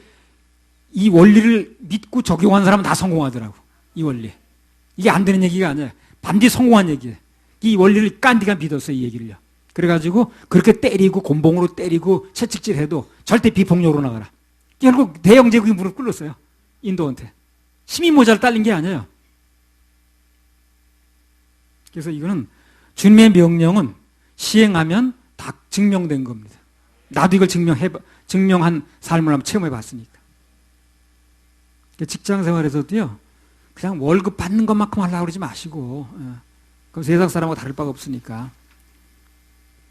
이 원리를 믿고 적용한 사람은 다 성공하더라고. 이 원리. 이게 안 되는 얘기가 아니에요. 반드시 성공한 얘기예요. 이 원리를 깐디가 믿었어요. 이 얘기를요. 그래가지고 그렇게 때리고 곤봉으로 때리고 채찍질해도 절대 비폭력으로 나가라. 결국 대영 제국이 무릎 꿇었어요. 인도한테. 힘이 모자라 딸린 게 아니에요. 그래서 이거는 주님의 명령은 시행하면 다 증명된 겁니다. 나도 이걸 증명한 삶을 한번 체험해 봤으니까. 직장 생활에서도요, 그냥 월급 받는 것만큼 하려고 그러지 마시고, 그럼 세상 사람하고 다를 바가 없으니까,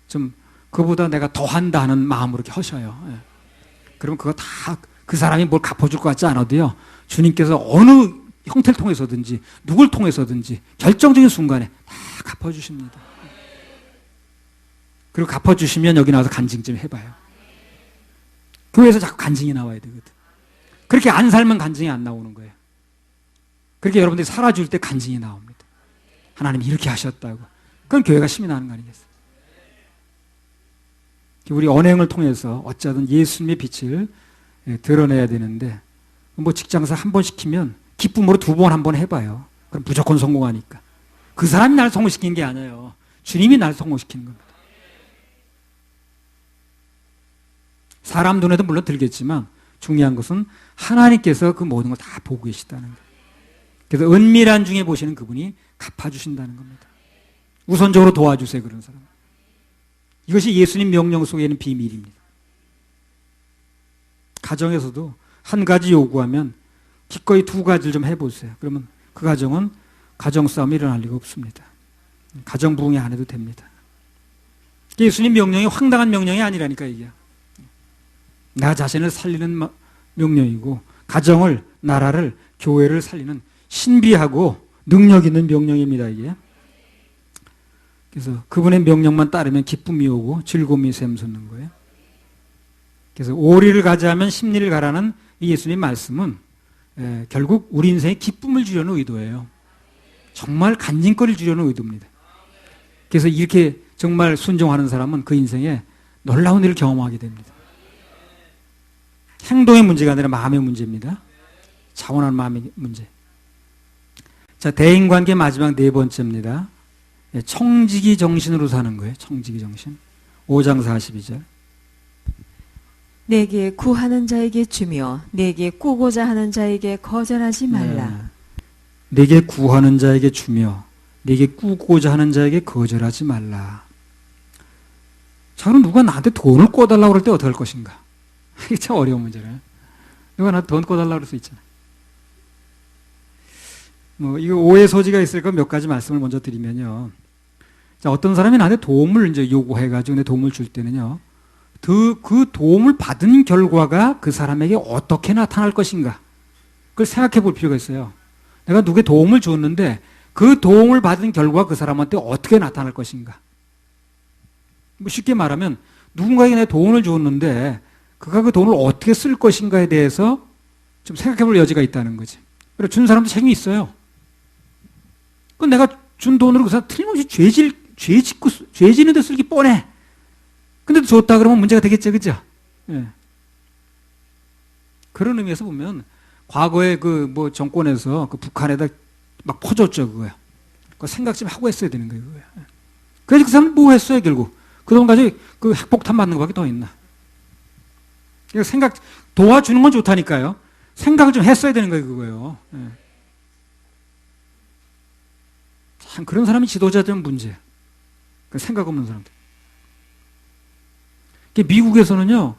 좀, 그보다 내가 더 한다 하는 마음으로 이렇게 하셔요. 그러면 그거 다 그 사람이 뭘 갚아줄 것 같지 않아도요, 주님께서 어느 형태를 통해서든지, 누굴 통해서든지, 결정적인 순간에 다 갚아주십니다. 그리고 갚아주시면 여기 나와서 간증 좀 해봐요. 교회에서 자꾸 간증이 나와야 되거든. 그렇게 안 살면 간증이 안 나오는 거예요. 그렇게 여러분들이 살아줄 때 간증이 나옵니다. 하나님이 이렇게 하셨다고. 그건 교회가 힘이 나는 거 아니겠어요? 우리 언행을 통해서 어쩌든 예수님의 빛을 드러내야 되는데, 뭐 직장사 한 번 시키면 기쁨으로 두 번 한 번 해봐요. 그럼 무조건 성공하니까. 그 사람이 날 성공시킨 게 아니에요. 주님이 날 성공시키는 겁니다. 사람 눈에도 물론 들겠지만 중요한 것은 하나님께서 그 모든 걸 다 보고 계시다는 거예요. 그래서 은밀한 중에 보시는 그분이 갚아주신다는 겁니다. 우선적으로 도와주세요, 그런 사람. 이것이 예수님 명령 속에는 비밀입니다. 가정에서도 한 가지 요구하면 기꺼이 두 가지를 좀 해보세요. 그러면 그 가정은 가정싸움이 일어날 리가 없습니다. 가정 부흥이 안 해도 됩니다. 예수님 명령이 황당한 명령이 아니라니까 이게. 나 자신을 살리는 명령이고 가정을, 나라를, 교회를 살리는 신비하고 능력 있는 명령입니다. 이게. 그래서 그분의 명령만 따르면 기쁨이 오고 즐거움이 샘솟는 거예요. 그래서 오리를 가자면 십리를 가라는 이 예수님 말씀은 결국 우리 인생에 기쁨을 주려는 의도예요. 정말 간증거리를 주려는 의도입니다. 그래서 이렇게 정말 순종하는 사람은 그 인생에 놀라운 일을 경험하게 됩니다. 행동의 문제가 아니라 마음의 문제입니다. 차원한 마음의 문제. 자, 대인관계 마지막 네 번째입니다. 청지기 정신으로 사는 거예요. 청지기 정신. 5장 42절. 내게 구하는 자에게 주며 내게 꾸고자 하는 자에게 거절하지 말라. 네. 내게 구하는 자에게 주며 내게 꾸고자 하는 자에게 거절하지 말라. 자, 그럼 누가 나한테 돈을 꿔달라고 그럴 때 어떻게 할 것인가? 이게 참 어려운 문제네. 누가 나한테 돈 꿔달라고 그럴 수 있잖아요. 이거 오해 소지가 있을까 몇 가지 말씀을 먼저 드리면요. 자, 어떤 사람이 나한테 도움을 이제 요구해가지고 내 도움을 줄 때는요. 그 도움을 받은 결과가 그 사람에게 어떻게 나타날 것인가. 그걸 생각해 볼 필요가 있어요. 내가 누구의 도움을 줬는데 그 도움을 받은 결과 그 사람한테 어떻게 나타날 것인가. 쉽게 말하면 누군가에게 내 돈을 줬는데 그가 그 돈을 어떻게 쓸 것인가에 대해서 좀 생각해 볼 여지가 있다는 거지. 그래서 준 사람도 책임이 있어요. 그 내가 준 돈으로 그 사람 틀림없이 죄 짓는 데 쓸기 뻔해. 근데도 줬다 그러면 문제가 되겠죠, 그죠? 예. 그런 의미에서 보면 과거에 정권에서 그 북한에다 막 퍼줬죠, 그거야. 그거 생각 좀 하고 했어야 되는 거예요, 그거야. 그래서 그 사람은 뭐 했어요, 결국? 그 돈 가지고 그 핵폭탄 맞는 거밖에 더 있나? 그러니까 도와주는 건 좋다니까요. 생각을 좀 했어야 되는 거예요, 그거예요. 예. 참, 그런 사람이 지도자들은 문제예요. 그 생각 없는 사람들. 미국에서는요,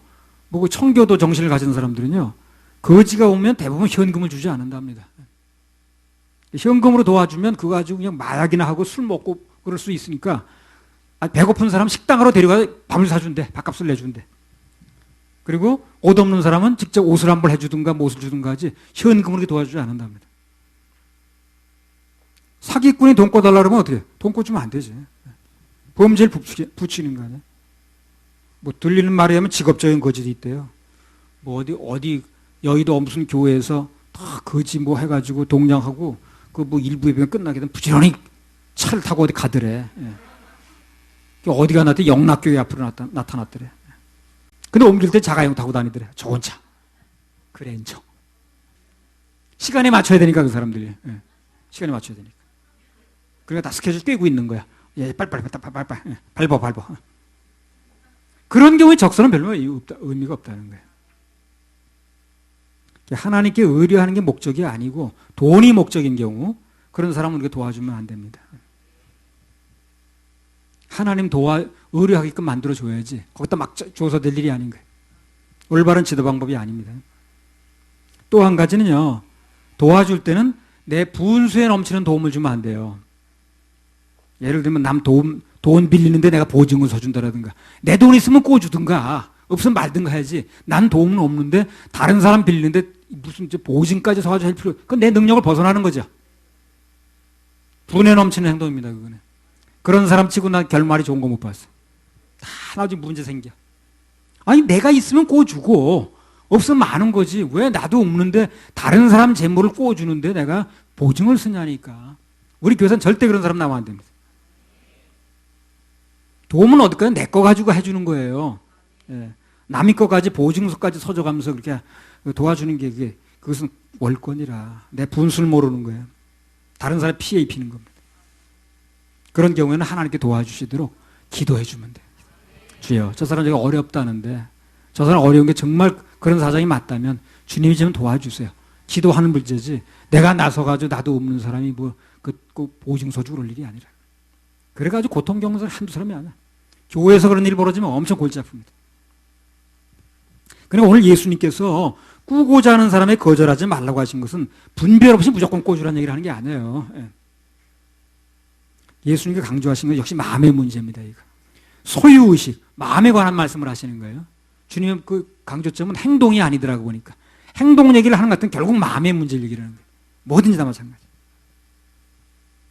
청교도 정신을 가진 사람들은요, 거지가 오면 대부분 현금을 주지 않는답니다. 현금으로 도와주면 그거 가지고 그냥 마약이나 하고 술 먹고 그럴 수 있으니까 배고픈 사람 식당으로 데려가 밥을 사준대. 밥값을 내준대. 그리고 옷 없는 사람은 직접 옷을 한 벌 해주든가 못을 주든가 하지 현금으로 도와주지 않는답니다. 사기꾼이 돈 꿔달라 그러면 어떻게 해? 돈 꿔주면 안 되지. 범죄를 부추기는 거 아니야. 들리는 말에 하면 직업적인 거짓이 있대요. 어디 여의도 무슨 교회에서 다 거지 해가지고 동냥하고 일부 예배가 끝나게 되면 부지런히 차를 타고 어디 가더래. 예. 어디 가나더니 영락교회 앞으로 나타났더래. 근데 옮길 때 자가용 타고 다니더래. 좋은 차. 그랜저. 시간에 맞춰야 되니까 그 사람들이. 예. 시간에 맞춰야 되니까. 그러니까 다 스케줄 꿰고 있는 거야. 예, 빨리. 예, 밟아. 그런 경우에 적서는 별로 의미가 없다는 거예요. 하나님께 의뢰하는 게 목적이 아니고 돈이 목적인 경우 그런 사람은 우리가 도와주면 안 됩니다. 하나님 의뢰하게끔 만들어줘야지 거기다 막 줘서 될 일이 아닌 거예요. 올바른 지도 방법이 아닙니다. 또 한 가지는요. 도와줄 때는 내 분수에 넘치는 도움을 주면 안 돼요. 예를 들면 남 돈 빌리는데 내가 보증을 서준다라든가 내 돈 있으면 꿔주든가 없으면 말든가 해야지 난 도움은 없는데 다른 사람 빌리는데 무슨 보증까지 서가지고 할 필요 그건 내 능력을 벗어나는 거죠. 분에 넘치는 행동입니다. 그거는. 그런 사람 치고 난 결말이 좋은 거 못 봤어. 다 나중에 문제 생겨. 아니 내가 있으면 꿔주고 없으면 많은 거지 왜 나도 없는데 다른 사람 재물을 꿔주는데 내가 보증을 쓰냐니까. 우리 교회는 절대 그런 사람 나면 안 됩니다. 도움은 어디까지 내 거 가지고 해주는 거예요. 예. 남의 거까지 보증서까지 서져가면서 그렇게 도와주는 게 그것은 월권이라 내 분수를 모르는 거예요. 다른 사람 피해 입히는 겁니다. 그런 경우에는 하나님께 도와주시도록 기도해 주면 돼요. 주여, 저 사람 저기 어렵다는데, 저 사람 어려운 게 정말 그런 사정이 맞다면 주님이 좀 도와주세요. 기도하는 문제지, 내가 나서가지고 나도 없는 사람이 보증서 주를 일이 아니라. 그래가지고 고통 겪는 사람이 한두 사람이 아니야. 교회에서 그런 일이 벌어지면 엄청 골치 아픕니다. 그러니까 오늘 예수님께서 꾸고자 하는 사람에 거절하지 말라고 하신 것은 분별 없이 무조건 꿔주라는 얘기를 하는 게 아니에요. 예수님께 강조하신 건 역시 마음의 문제입니다. 이거. 소유의식, 마음에 관한 말씀을 하시는 거예요. 주님의 그 강조점은 행동이 아니더라고 보니까. 행동 얘기를 하는 것 같은 결국 마음의 문제를 얘기를 하는 거예요. 뭐든지 다 마찬가지.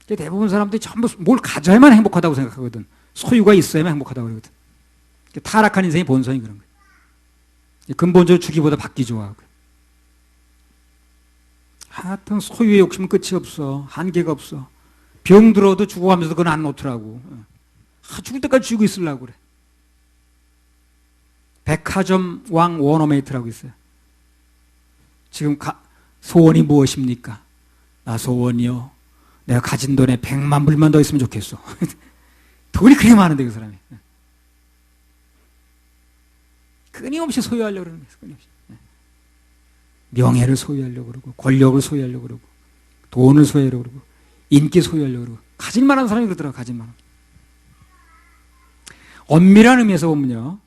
대부분 사람들이 전부 뭘 가져야만 행복하다고 생각하거든. 소유가 있어야만 행복하다고 그러거든. 타락한 인생의 본성이 그런 거예요. 근본적으로 주기보다 받기 좋아하고. 하여튼 소유의 욕심은 끝이 없어. 한계가 없어. 병 들어도 죽어가면서 그건 안 놓더라고. 죽을 때까지 쥐고 있으려고 그래. 백화점 왕 워너메이트라고 있어요. 지금 소원이 무엇입니까? 나 소원이요. 내가 가진 돈에 100만 불만 더 있으면 좋겠어. 돈이 그렇게 많은데 그 사람이. 끊임없이 소유하려고 그러는 거예요. 끊임없이. 명예를 소유하려고 그러고, 권력을 소유하려고 그러고, 돈을 소유하려고 그러고, 인기 소유하려고 그러고, 가질 만한 사람이 그러더라고요. 가질 만한. 엄밀한 의미에서 보면요,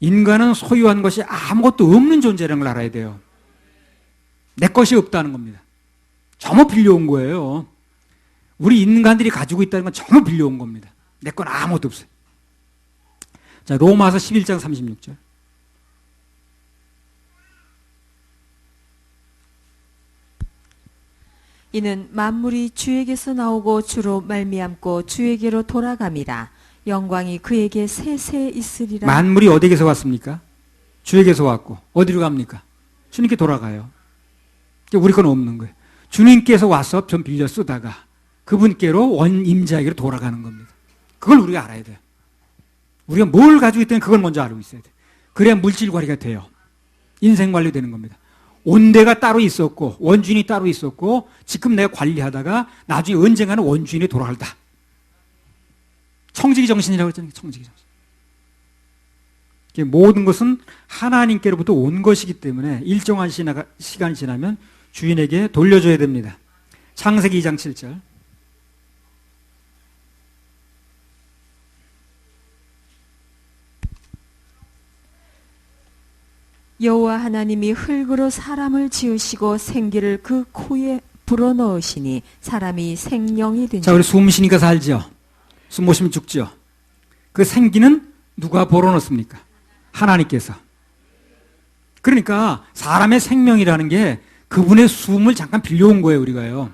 인간은 소유한 것이 아무것도 없는 존재라는 걸 알아야 돼요. 내 것이 없다는 겁니다. 전부 빌려온 거예요. 우리 인간들이 가지고 있다는 건 전부 빌려온 겁니다. 내 건 아무것도 없어요. 자, 로마서 11장 36절. 이는 만물이 주에게서 나오고 주로 말미암고 주에게로 돌아갑니다. 영광이 그에게 세세 있으리라. 만물이 어디에서 왔습니까? 주에게서 왔고 어디로 갑니까? 주님께 돌아가요. 우리 건 없는 거예요. 주님께서 와서 좀 빌려 쓰다가 그분께로 원임자에게로 돌아가는 겁니다. 그걸 우리가 알아야 돼요. 우리가 뭘 가지고 있다면 그걸 먼저 알고 있어야 돼요. 그래야 물질 관리가 돼요. 인생 관리되는 겁니다. 온대가 따로 있었고 원주인이 따로 있었고 지금 내가 관리하다가 나중에 언젠가는 원주인이 돌아갈다. 청지기 정신이라고 했잖아요. 청지기 정신. 모든 것은 하나님께로부터 온 것이기 때문에 일정한 시간이 지나면 주인에게 돌려줘야 됩니다. 창세기 2장 7절. 여호와 하나님이 흙으로 사람을 지으시고 생기를 그 코에 불어넣으시니 사람이 생명이 된지. 자, 우리 숨 쉬니까 살죠. 숨 못 쉬면 죽죠. 그 생기는 누가 불어넣습니까? 하나님께서. 그러니까 사람의 생명이라는 게 그분의 숨을 잠깐 빌려온 거예요, 우리가요.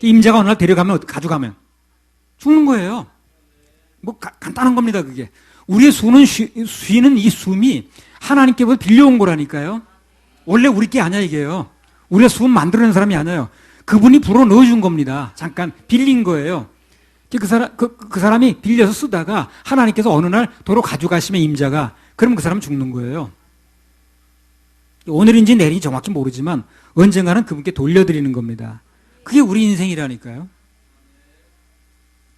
임자가 어느 날 데려가면, 가져가면 죽는 거예요. 뭐 간단한 겁니다, 그게. 우리의 쉬는 이 숨이 하나님께부터 빌려온 거라니까요. 원래 우리 게 아니야, 이게요. 우리가 숨 만들어낸 사람이 아니에요. 그분이 불어 넣어준 겁니다. 잠깐 빌린 거예요. 그 사람이 빌려서 쓰다가 하나님께서 어느 날 도로 가져가시면 임자가, 그러면 그 사람은 죽는 거예요. 오늘인지 내일인지 정확히 모르지만 언젠가는 그분께 돌려드리는 겁니다. 그게 우리 인생이라니까요.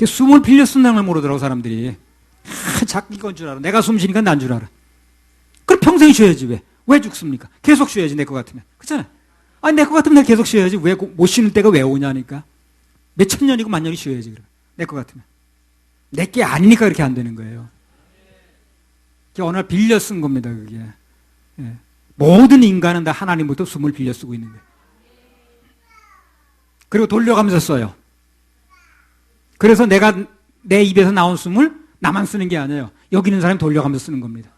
숨을 빌려 쓴다는 걸 모르더라고, 사람들이. 자기 건 줄 알아. 내가 숨 쉬니까 난 줄 알아. 그럼 평생 쉬어야지, 왜? 왜 죽습니까? 계속 쉬어야지, 내 것 같으면. 그렇잖아요. 아니, 내 것 같으면 내가 계속 쉬어야지. 왜 못 쉬는 때가 왜 오냐니까. 몇 천 년이고 만 년이 쉬어야지, 그럼. 내 것 같으면. 내 게 아니니까 그렇게 안 되는 거예요. 어느 날 빌려 쓴 겁니다, 그게. 예. 모든 인간은 다 하나님부터 숨을 빌려 쓰고 있는 거예요. 그리고 돌려가면서 써요. 그래서 내가 내 입에서 나온 숨을 나만 쓰는 게 아니에요. 여기 있는 사람이 돌려가면서 쓰는 겁니다.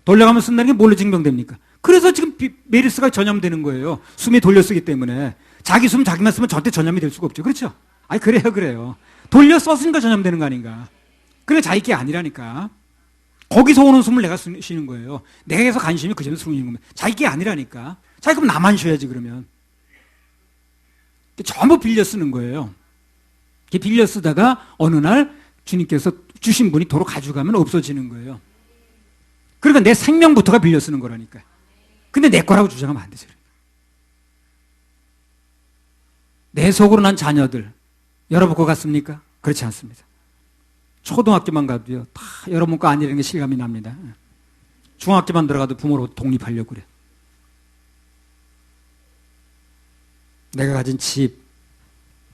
돌려가면서 쓴다는 게 뭘로 증명됩니까? 그래서 지금 메르스가 전염되는 거예요. 숨이 돌려쓰기 때문에. 자기 숨 자기만 쓰면 절대 전염이 될 수가 없죠. 그렇죠? 아니, 그래요. 돌려 썼으니까 전염되는 거 아닌가. 그게 자기 게 아니라니까. 거기서 오는 숨을 내가 쉬는 거예요. 내게서 간신히 그 점에서 숨을 쉬는 겁니다. 자기 게 아니라니까. 자기 그럼 나만 쉬어야지, 그러면. 전부 빌려 쓰는 거예요. 빌려 쓰다가 어느 날 주님께서 주신 분이 도로 가져가면 없어지는 거예요. 그러니까 내 생명부터가 빌려 쓰는 거라니까. 근데 내 거라고 주장하면 안 되죠. 내 속으로 난 자녀들, 여러분 것 같습니까? 그렇지 않습니다. 초등학교만 가도요, 다 여러분 거 아니라는 게 실감이 납니다. 중학교만 들어가도 부모로 독립하려고 그래. 내가 가진 집,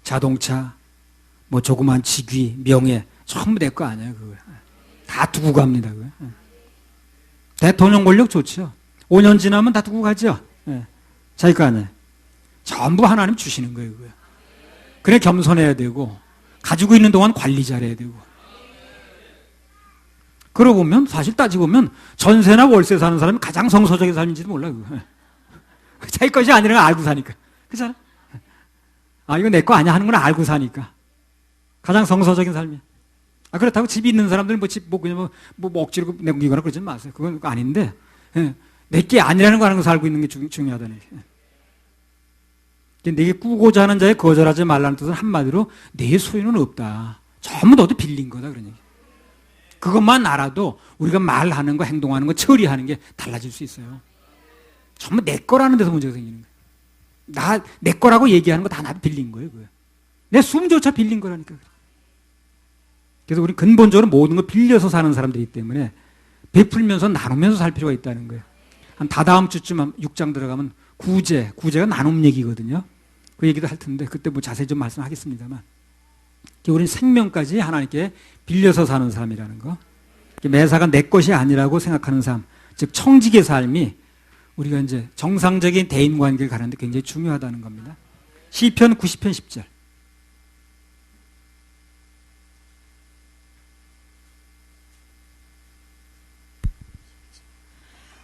자동차, 뭐 조그만 직위, 명예, 전부 내 거 아니에요, 그거. 다 두고 갑니다, 그거. 대통령 권력 좋죠. 5년 지나면 다 두고 가죠. 자기 거 아니에요. 전부 하나님 주시는 거예요, 그거. 그래 겸손해야 되고, 가지고 있는 동안 관리 잘해야 되고. 그러고 보면, 사실 따지고 보면, 전세나 월세 사는 사람이 가장 성서적인 삶인지도 몰라요, 그거. 자기 것이 아니라는 걸 알고 사니까. 그렇잖아? 아, 이거 내 거 아니야 하는 건 알고 사니까. 가장 성서적인 삶이야. 아, 그렇다고 집이 있는 사람들은 그냥 억지로 내기거나 그러지 마세요. 그건 아닌데, 내 게 아니라는 거 하는 거 살고 있는 게 중요하다는 얘기예요. 내게 꾸고자 하는 자에 거절하지 말라는 뜻은 한마디로 내 소유는 없다. 전부 너도 빌린 거다. 그런 얘기. 그것만 알아도 우리가 말하는 거, 행동하는 거, 처리하는 게 달라질 수 있어요. 전부 내 거라는 데서 문제가 생기는 거예요. 내 거라고 얘기하는 거 다 나도 빌린 거예요. 그거. 내 숨조차 빌린 거라니까. 그래서 우리 근본적으로 모든 걸 빌려서 사는 사람들이기 때문에 베풀면서 나누면서 살 필요가 있다는 거예요. 한 다다음 주쯤 6장 들어가면 구제가 나눔 얘기거든요. 그 얘기도 할 텐데 그때 뭐 자세히 좀 말씀하겠습니다만, 우리는 생명까지 하나님께 빌려서 사는 사람이라는 거, 매사가 내 것이 아니라고 생각하는 삶, 즉 청직의 삶이 우리가 이제 정상적인 대인 관계를 가는데 굉장히 중요하다는 겁니다. 시편 90편 10절.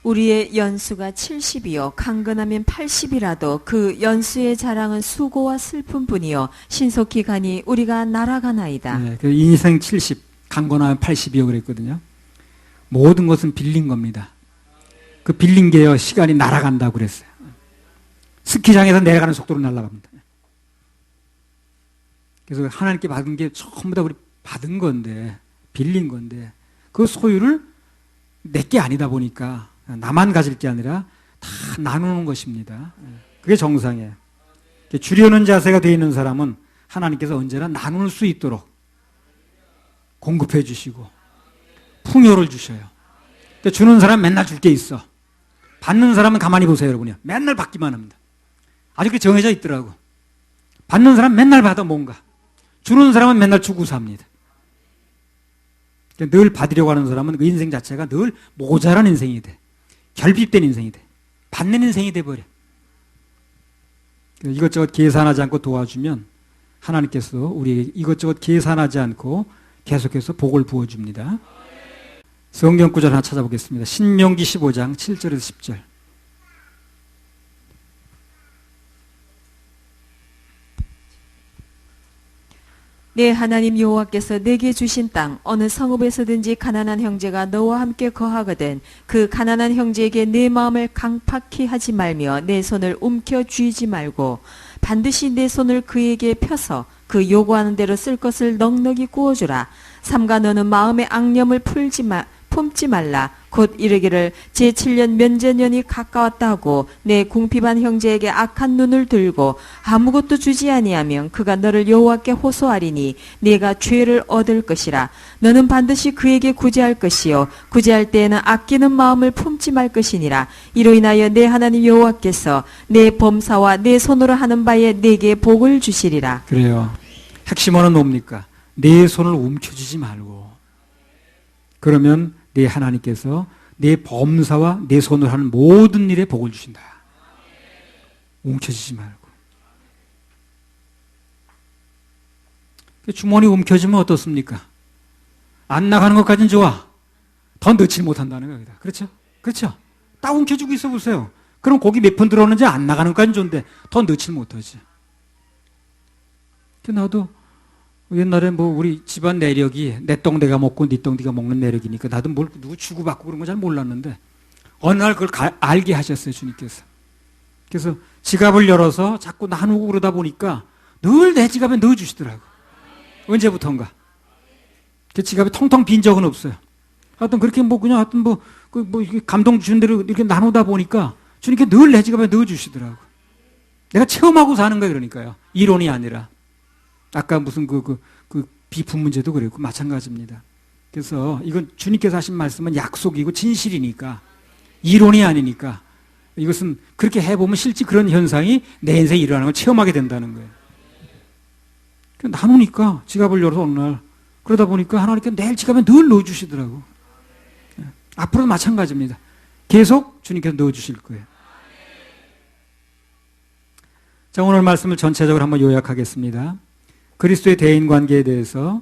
우리의 연수가 70이요 강건하면 80이라도 그 연수의 자랑은 수고와 슬픔뿐이요 신속히 가니 우리가 날아가나이다. 네, 그 인생 70, 강건하면 80이요 그랬거든요. 모든 것은 빌린 겁니다. 그 빌린 게요 시간이 날아간다고 그랬어요. 스키장에서 내려가는 속도로 날아갑니다. 그래서 하나님께 받은 게 전부 다 우리 받은 건데, 빌린 건데, 그 소유를 내 게 아니다 보니까 나만 가질 게 아니라 다 나누는 것입니다. 그게 정상이에요. 주려는 자세가 되어 있는 사람은 하나님께서 언제나 나눌 수 있도록 공급해 주시고 풍요를 주셔요. 주는 사람은 맨날 줄 게 있어. 받는 사람은 가만히 보세요, 여러분요. 맨날 받기만 합니다. 아주 그 정해져 있더라고. 받는 사람은 맨날 받아 뭔가. 주는 사람은 맨날 주고 삽니다. 늘 받으려고 하는 사람은 그 인생 자체가 늘 모자란 인생이 돼. 결핍된 인생이 돼. 받는 인생이 돼버려. 이것저것 계산하지 않고 도와주면 하나님께서 우리에게 이것저것 계산하지 않고 계속해서 복을 부어줍니다. 성경 구절 하나 찾아보겠습니다. 신명기 15장 7절에서 10절. 내 하나님 여호와께서 내게 주신 땅 어느 성읍에서든지 가난한 형제가 너와 함께 거하거든 그 가난한 형제에게 내 마음을 강팍히 하지 말며 내 손을 움켜 쥐지 말고 반드시 내 손을 그에게 펴서 그 요구하는 대로 쓸 것을 넉넉히 구워주라. 삼가 너는 마음의 앙념을 품지 말라. 곧 이르기를 제7년 면제년이 가까웠다 하고 내 궁핍한 형제에게 악한 눈을 들고 아무것도 주지 아니하면 그가 너를 여호와께 호소하리니 네가 죄를 얻을 것이라. 너는 반드시 그에게 구제할 것이요 구제할 때에는 아끼는 마음을 품지 말 것이니라. 이로 인하여 내 하나님 여호와께서 내 범사와 내 손으로 하는 바에 내게 복을 주시리라. 그래요. 핵심어는 뭡니까? 내 손을 움켜쥐지 말고. 그러면 내 하나님께서 내 범사와 내 손으로 하는 모든 일에 복을 주신다. 움켜쥐지 말고. 주머니 움켜쥐면 어떻습니까? 안 나가는 것까지는 좋아. 더 넣지 못한다는 겁니다. 그렇죠? 그렇죠? 딱 움켜쥐고 있어 보세요. 그럼 거기 몇 푼 들어오는지 안 나가는 것까지는 좋은데 더 넣지 못하지. 나도 옛날에 뭐 우리 집안 내력이 내 똥 내가 먹고 네 똥 네가 먹는 내력이니까 나도 뭘 누구 주고받고 그런 거 잘 몰랐는데 어느 날 그걸 알게 하셨어요, 주님께서. 그래서 지갑을 열어서 자꾸 나누고 그러다 보니까 늘 내 지갑에 넣어주시더라고. 언제부턴가. 그 지갑이 텅텅 빈 적은 없어요. 하여튼 그렇게 뭐 그냥 하여튼 이렇게 감동 주는 대로 이렇게 나누다 보니까 주님께 늘 내 지갑에 넣어주시더라고. 내가 체험하고 사는 거예요, 그러니까요. 이론이 아니라. 아까 무슨 비품 문제도 그렇고 마찬가지입니다. 그래서 이건 주님께서 하신 말씀은 약속이고 진실이니까 이론이 아니니까 이것은 그렇게 해보면 실제 그런 현상이 내 인생에 일어나는 걸 체험하게 된다는 거예요. 나누니까 지갑을 열어서 어느 날 그러다 보니까 하나님께 내일 지갑에 늘 넣어주시더라고. 앞으로도 마찬가지입니다. 계속 주님께서 넣어주실 거예요. 자, 오늘 말씀을 전체적으로 한번 요약하겠습니다. 그리스도의 대인관계에 대해서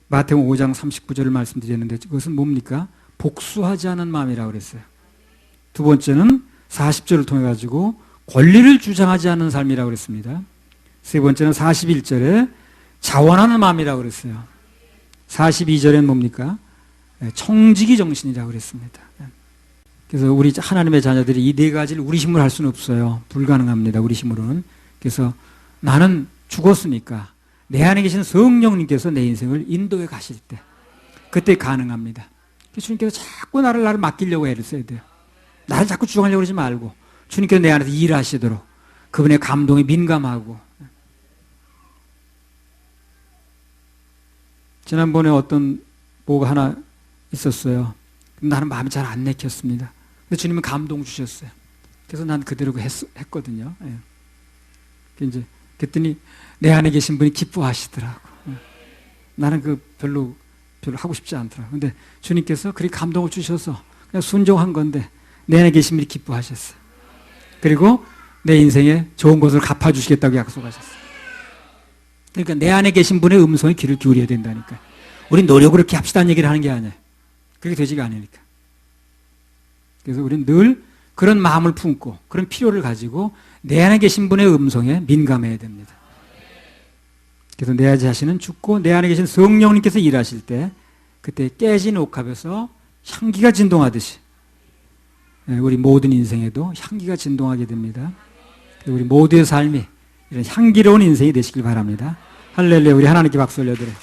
마태복음 5장 39절을 말씀드렸는데 그것은 뭡니까? 복수하지 않은 마음이라고 그랬어요. 두 번째는 40절을 통해 가지고 권리를 주장하지 않는 삶이라고 그랬습니다. 세 번째는 41절에 자원하는 마음이라고 그랬어요. 42절엔 뭡니까? 청지기 정신이라고 그랬습니다. 그래서 우리 하나님의 자녀들이 이 네 가지를 우리 힘으로 할 수는 없어요. 불가능합니다. 우리 힘으로는. 그래서 나는 죽었으니까 내 안에 계신 성령님께서 내 인생을 인도해 가실 때 그때 가능합니다. 주님께서 자꾸 나를 맡기려고 애를 써야 돼요. 나를 자꾸 주장하려고 그러지 말고 주님께서 내 안에서 일하시도록 그분의 감동에 민감하고. 지난번에 어떤 뭐가 하나 있었어요. 나는 마음이 잘 안 내켰습니다. 근데 주님은 감동 주셨어요. 그래서 난 그대로 했거든요. 이제 그랬더니 내 안에 계신 분이 기뻐하시더라고. 나는 별로 하고 싶지 않더라고. 근데 주님께서 그렇게 감동을 주셔서 그냥 순종한 건데 내 안에 계신 분이 기뻐하셨어요. 그리고 내 인생에 좋은 것을 갚아주시겠다고 약속하셨어요. 그러니까 내 안에 계신 분의 음성에 귀를 기울여야 된다니까. 우리 노력으로 이렇게 합시다는 얘기를 하는 게 아니에요. 그렇게 되지가 않으니까. 그래서 우리는 늘 그런 마음을 품고 그런 필요를 가지고 내 안에 계신 분의 음성에 민감해야 됩니다. 그래서 내 자신은 죽고 내 안에 계신 성령님께서 일하실 때 그때 깨진 옥합에서 향기가 진동하듯이 우리 모든 인생에도 향기가 진동하게 됩니다. 우리 모두의 삶이 이런 향기로운 인생이 되시길 바랍니다. 할렐루야. 우리 하나님께 박수 올려드려요.